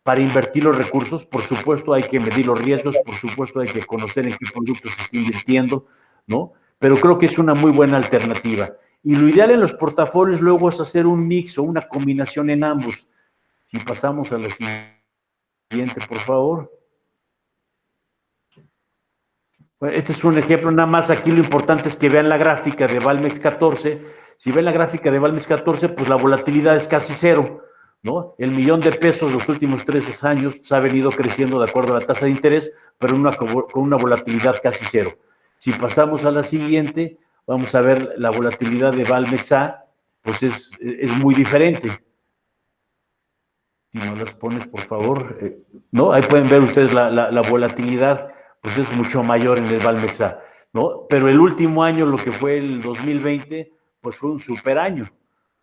para invertir los recursos. Por supuesto, hay que medir los riesgos, por supuesto, hay que conocer en qué productos se está invirtiendo, ¿no? Pero creo que es una muy buena alternativa. Y lo ideal en los portafolios luego es hacer un mix o una combinación en ambos. Si pasamos a la siguiente, por favor. Este es un ejemplo, nada más aquí lo importante es que vean la gráfica de Valmex 14. Si ven la gráfica de Valmex 14, pues la volatilidad es casi cero, ¿no? El $1,000,000 los últimos 13 años pues, ha venido creciendo de acuerdo a la tasa de interés, pero con una volatilidad casi cero. Si pasamos a la siguiente, vamos a ver la volatilidad de Valmex-A, pues es muy diferente. Si no las pones, por favor, ¿no? Ahí pueden ver ustedes la volatilidad, pues es mucho mayor en el Valmex-A, ¿no? Pero el último año, lo que fue el 2020, pues fue un super año,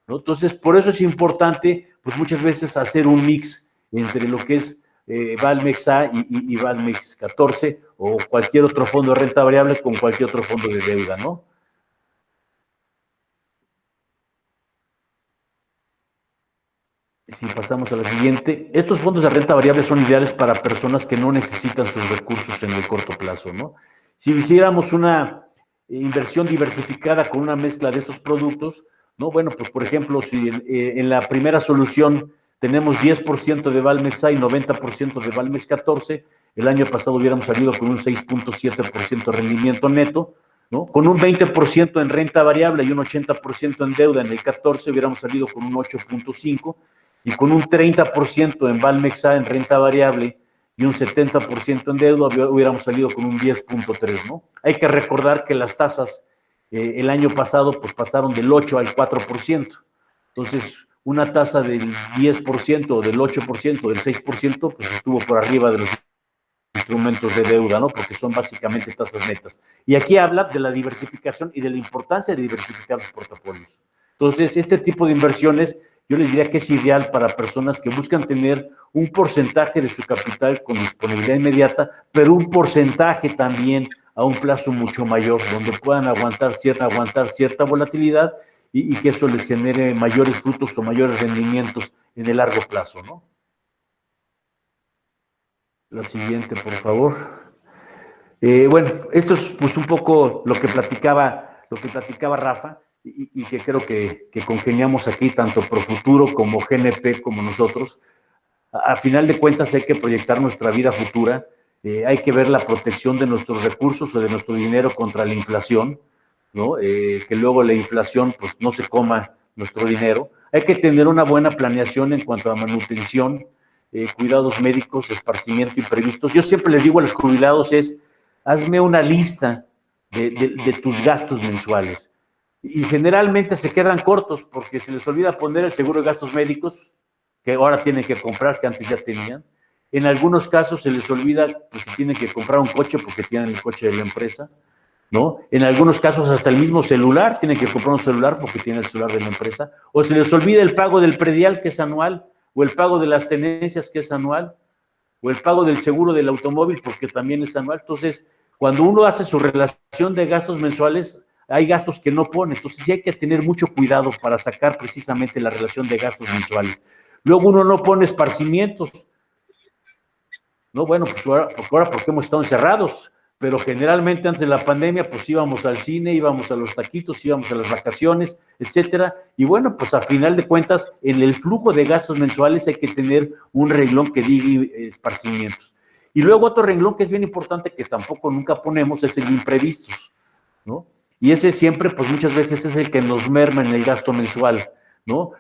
¿no? Entonces, por eso es importante, pues muchas veces hacer un mix entre lo que es Valmex-A y Valmex 14 o cualquier otro fondo de renta variable con cualquier otro fondo de deuda, ¿no? Si pasamos a la siguiente, estos fondos de renta variable son ideales para personas que no necesitan sus recursos en el corto plazo, ¿no? Si hiciéramos una inversión diversificada con una mezcla de estos productos, ¿no? Bueno, pues por ejemplo, si en la primera solución tenemos 10% de Valmex-A y 90% de Valmex 14, el año pasado hubiéramos salido con un 6.7% de rendimiento neto, ¿no? Con un 20% en renta variable y un 80% en deuda en el 14 hubiéramos salido con un 8.5%, y con un 30% en Valmex-A en renta variable y un 70% en deuda, hubiéramos salido con un 10.3%, ¿no? Hay que recordar que las tasas el año pasado pues pasaron del 8 al 4%. Entonces, una tasa del 10%, del 8%, del 6%, pues estuvo por arriba de los instrumentos de deuda, ¿no? Porque son básicamente tasas netas. Y aquí habla de la diversificación y de la importancia de diversificar los portafolios. Entonces, este tipo de inversiones yo les diría que es ideal para personas que buscan tener un porcentaje de su capital con disponibilidad inmediata, pero un porcentaje también a un plazo mucho mayor, donde puedan aguantar cierta volatilidad y que eso les genere mayores frutos o mayores rendimientos en el largo plazo, ¿no? La siguiente, por favor. Bueno, esto es pues un poco lo que platicaba Rafa, y que creo que congeniamos aquí, tanto Profuturo como GNP como nosotros. A final de cuentas hay que proyectar nuestra vida futura, hay que ver la protección de nuestros recursos o de nuestro dinero contra la inflación, ¿no? Que luego la inflación pues no se coma nuestro dinero. Hay que tener una buena planeación en cuanto a manutención, cuidados médicos, esparcimiento, imprevistos. Yo siempre les digo a los jubilados hazme una lista de tus gastos mensuales. Y generalmente se quedan cortos porque se les olvida poner el seguro de gastos médicos, que ahora tienen que comprar, que antes ya tenían. En algunos casos se les olvida pues, que tienen que comprar un coche porque tienen el coche de la empresa, ¿no? En algunos casos hasta el mismo celular, tienen que comprar un celular porque tienen el celular de la empresa, o se les olvida el pago del predial, que es anual, o el pago de las tenencias, que es anual, o el pago del seguro del automóvil porque también es anual. Entonces, cuando uno hace su relación de gastos mensuales, hay gastos que no pone, entonces sí hay que tener mucho cuidado para sacar precisamente la relación de gastos mensuales. Luego uno no pone esparcimientos, no, bueno, pues ahora porque hemos estado encerrados, pero generalmente antes de la pandemia pues íbamos al cine, íbamos a los taquitos, íbamos a las vacaciones, etcétera, y bueno, pues a final de cuentas en el flujo de gastos mensuales hay que tener un renglón que diga esparcimientos. Y luego otro renglón que es bien importante que tampoco nunca ponemos es el imprevistos, ¿no? Y ese siempre, pues muchas veces es el que nos merma en el gasto mensual, ¿no?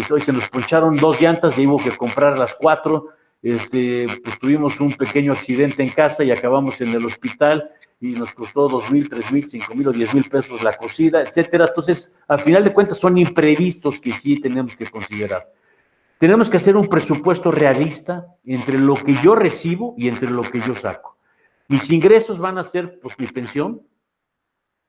Hoy se nos poncharon 2 llantas y hubo que comprar las 4, pues tuvimos un pequeño accidente en casa y acabamos en el hospital y nos costó 2,000, 3,000, 5,000 o 10,000 pesos la cosida, etcétera. Entonces, al final de cuentas son imprevistos que sí tenemos que considerar. Tenemos que hacer un presupuesto realista entre lo que yo recibo y entre lo que yo saco. Mis ingresos van a ser, pues, mi pensión,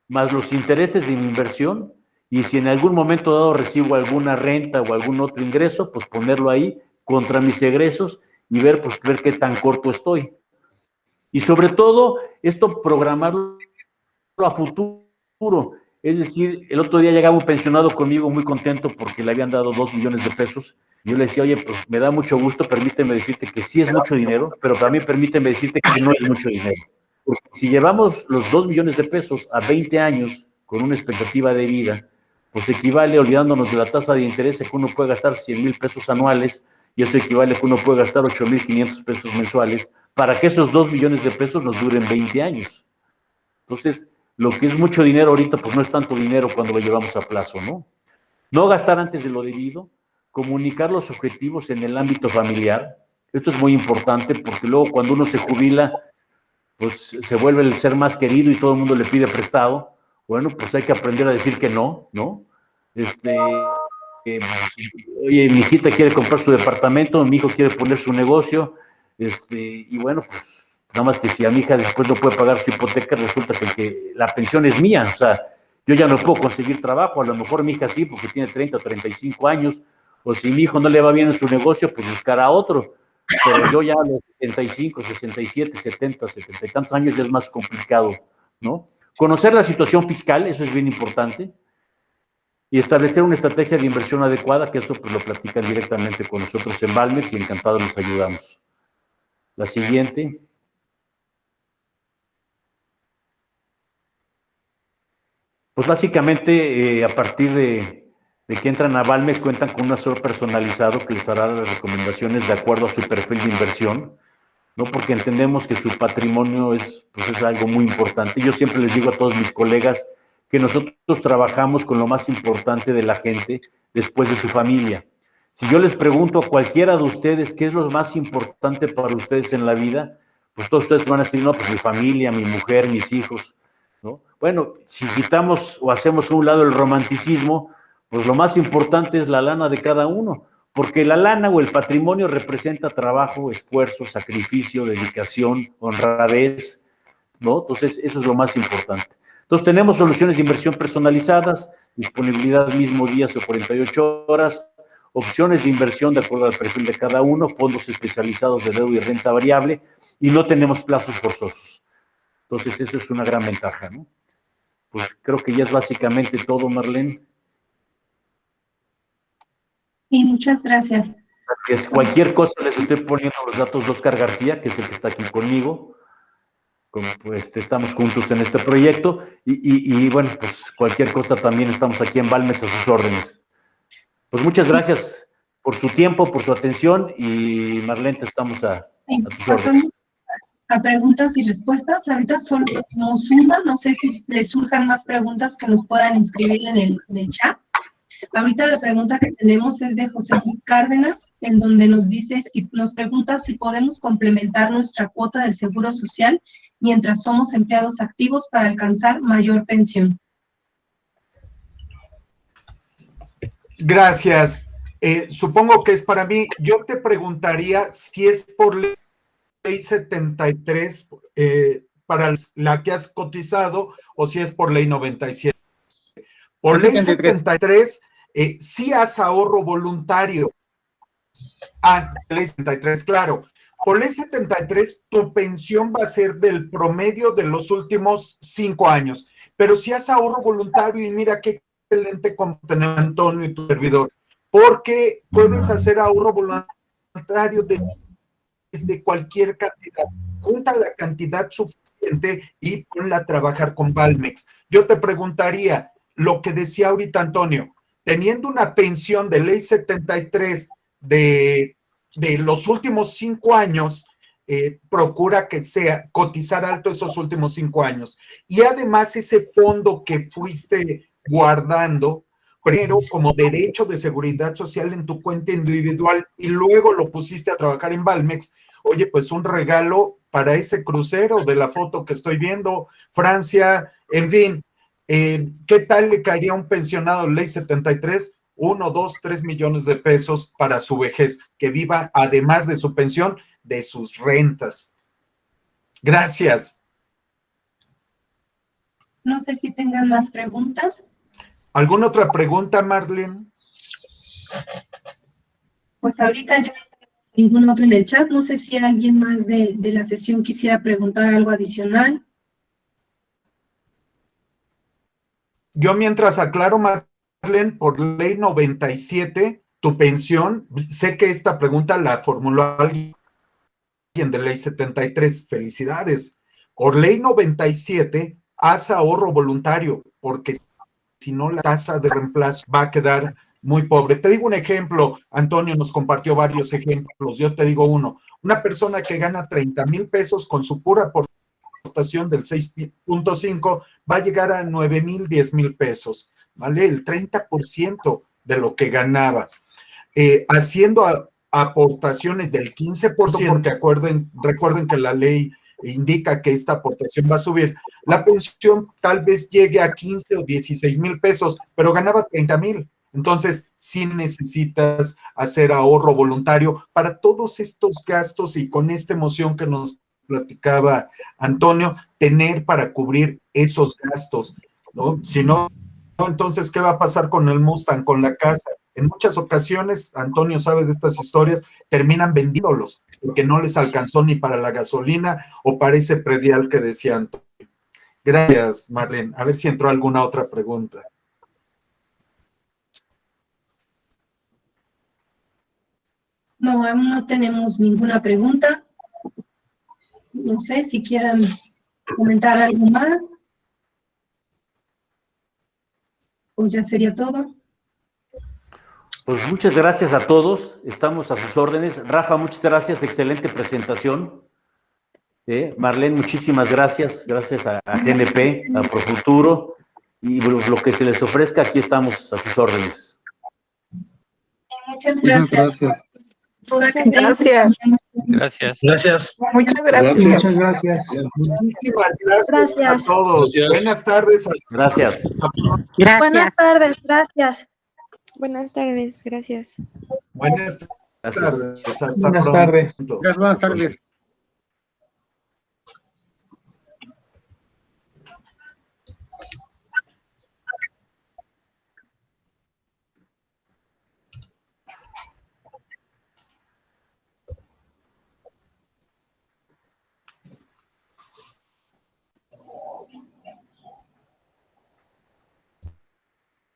más los intereses de mi inversión, y si en algún momento dado recibo alguna renta o algún otro ingreso, pues ponerlo ahí contra mis egresos y ver qué tan corto estoy. Y sobre todo, esto programarlo a futuro. Es decir, el otro día llegaba un pensionado conmigo muy contento porque le habían dado 2 millones de pesos. Yo le decía, oye, pues me da mucho gusto, permíteme decirte que sí es mucho dinero, pero también permíteme decirte que no es mucho dinero. Porque si llevamos los 2 millones de pesos a 20 años con una expectativa de vida, pues equivale, olvidándonos de la tasa de interés, que uno puede gastar 100,000 pesos anuales, y eso equivale a que uno puede gastar 8,500 pesos mensuales, para que esos 2 millones de pesos nos duren 20 años. Entonces, lo que es mucho dinero ahorita, pues no es tanto dinero cuando lo llevamos a plazo, ¿no? No gastar antes de lo debido, comunicar los objetivos en el ámbito familiar. Esto es muy importante porque luego cuando uno se jubila, pues se vuelve el ser más querido y todo el mundo le pide prestado, Bueno, pues hay que aprender a decir que no, ¿no? Oye, mi hijita quiere comprar su departamento, mi hijo quiere poner su negocio, y bueno, pues nada más que si a mi hija después no puede pagar su hipoteca, resulta que la pensión es mía, o sea, yo ya no puedo conseguir trabajo, a lo mejor mi hija sí, porque tiene 30 o 35 años, o si mi hijo no le va bien en su negocio, pues buscará otro, pero yo ya a los 75, 67, 70, 70 y tantos años ya es más complicado, ¿no? Conocer la situación fiscal, eso es bien importante, y establecer una estrategia de inversión adecuada, que eso pues lo platican directamente con nosotros en Valmex y encantados les ayudamos. La siguiente. Pues básicamente a partir de que entran a Valmex cuentan con un asesor personalizado que les dará las recomendaciones de acuerdo a su perfil de inversión, ¿no? Porque entendemos que su patrimonio pues es algo muy importante. Yo siempre les digo a todos mis colegas que nosotros trabajamos con lo más importante de la gente después de su familia. Si yo les pregunto a cualquiera de ustedes qué es lo más importante para ustedes en la vida, pues todos ustedes van a decir, no, pues mi familia, mi mujer, mis hijos, ¿no? Bueno, si quitamos o hacemos a un lado el romanticismo, pues lo más importante es la lana de cada uno, porque la lana o el patrimonio representa trabajo, esfuerzo, sacrificio, dedicación, honradez, ¿no? Entonces, eso es lo más importante. Entonces, tenemos soluciones de inversión personalizadas, disponibilidad mismo días o 48 horas, opciones de inversión de acuerdo al perfil de cada uno, fondos especializados de deuda y renta variable, y no tenemos plazos forzosos. Entonces, eso es una gran ventaja, ¿no? Pues creo que ya es básicamente todo, Marlene. Y muchas gracias. Cualquier cosa les estoy poniendo los datos de Oscar García, que es el que está aquí conmigo. Pues estamos juntos en este proyecto y bueno, pues cualquier cosa también estamos aquí en Valmex a sus órdenes. Pues muchas gracias por su tiempo, por su atención y Marlene, estamos a tus órdenes. A preguntas y respuestas. Ahorita solo nos una, no sé si les surjan más preguntas que nos puedan inscribir en el chat. Ahorita la pregunta que tenemos es de José Luis Cárdenas, en donde nos pregunta si podemos complementar nuestra cuota del Seguro Social mientras somos empleados activos para alcanzar mayor pensión. Gracias. Supongo que es para mí. Yo te preguntaría si es por ley 73 para la que has cotizado o si es por ley 97. Por ley 73, sí haz ahorro voluntario. Ley 73, claro. Por ley 73, tu pensión va a ser del promedio de los últimos 5 años. Pero si haz ahorro voluntario, y mira qué excelente como tenemos Antonio y tu servidor, porque puedes hacer ahorro voluntario desde cualquier cantidad. Junta la cantidad suficiente y ponla a trabajar con Valmex. Yo te preguntaría, lo que decía ahorita Antonio, teniendo una pensión de ley 73 de los últimos 5 años, procura que sea cotizar alto esos últimos 5 años. Y además ese fondo que fuiste guardando, primero como derecho de seguridad social en tu cuenta individual y luego lo pusiste a trabajar en Valmex, oye, pues un regalo para ese crucero de la foto que estoy viendo, Francia, en fin, ¿qué tal le caería a un pensionado ley 73? 1, 2, 3 millones de pesos para su vejez, que viva además de su pensión, de sus rentas. Gracias. No sé si tengan más preguntas. ¿Alguna otra pregunta, Marlene? Pues ahorita ya no tengo ningún otro en el chat. No sé si alguien más de la sesión quisiera preguntar algo adicional. Yo mientras aclaro, Marlene, por ley 97, tu pensión, sé que esta pregunta la formuló alguien de ley 73, felicidades. Por ley 97, haz ahorro voluntario, porque si no la tasa de reemplazo va a quedar muy pobre. Te digo un ejemplo, Antonio nos compartió varios ejemplos, yo te digo uno. Una persona que gana 30,000 pesos con su pura aportación del 6.5 va a llegar a 9,000, 10,000 pesos, ¿vale? El 30% de lo que ganaba. Haciendo aportaciones del 15%, porque recuerden que la ley indica que esta aportación va a subir, la pensión tal vez llegue a 15 o 16 mil pesos, pero ganaba 30 mil. Entonces, sí necesitas hacer ahorro voluntario para todos estos gastos y con esta emoción que nos platicaba Antonio, tener para cubrir esos gastos, ¿no? Si no, entonces, ¿qué va a pasar con el Mustang, con la casa? En muchas ocasiones, Antonio sabe de estas historias, terminan vendiéndolos, porque no les alcanzó ni para la gasolina o para ese predial que decía Antonio. Gracias, Marlene. A ver si entró alguna otra pregunta. No, aún no tenemos ninguna pregunta. No sé si quieran comentar algo más. ¿O ya sería todo? Pues muchas gracias a todos, estamos a sus órdenes. Rafa, muchas gracias, excelente presentación. Marlene, muchísimas gracias, gracias a GNP, a Profuturo, y lo que se les ofrezca, aquí estamos a sus órdenes. Muchas gracias. Muchas gracias. Gracias. Gracias. Muchas gracias. Muchas gracias. Muchísimas gracias, Gracias. a todos. Gracias. Buenas tardes. Gracias. Buenas tardes, gracias. Buenas tardes, gracias. Buenas Gracias. tardes. Hasta Buenas pronto. tardes. Buenas tardes.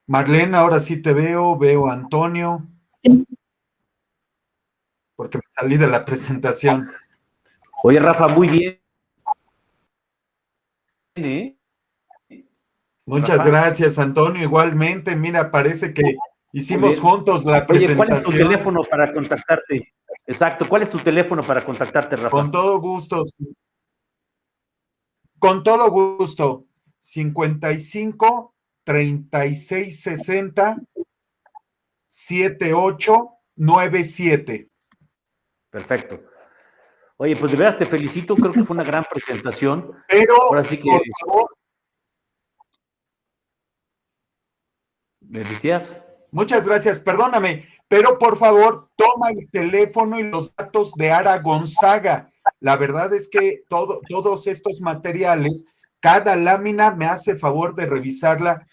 Marlene, ahora sí te veo a Antonio, porque me salí de la presentación. Oye, Rafa, muy bien. ¿Eh? Muchas Rafa. gracias, Antonio. Igualmente, mira, parece que hicimos juntos la Oye, presentación. ¿cuál es tu teléfono para contactarte? Exacto, ¿cuál es tu teléfono para contactarte, Rafa? Con todo gusto. Con todo gusto. 55 36 60 7897. Perfecto. Oye, pues de veras te felicito, creo que fue una gran presentación. Pero, Ahora sí que... por favor, ¿me decías? muchas gracias, perdóname, pero por favor, toma el teléfono y los datos de Ara Gonzaga. La verdad es que todos estos materiales, cada lámina me hace favor de revisarla.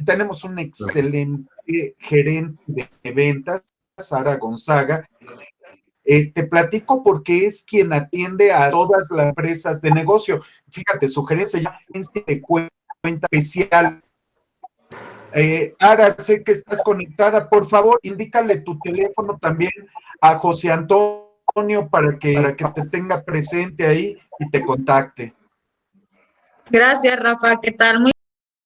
Tenemos un excelente gerente de ventas, Ara Gonzaga. Te platico porque es quien atiende a todas las empresas de negocio. Fíjate, su gerente se llama de cuenta especial. Ara, sé que estás conectada. Por favor, indícale tu teléfono también a José Antonio para que te tenga presente ahí y te contacte. Gracias, Rafa. ¿Qué tal? Muy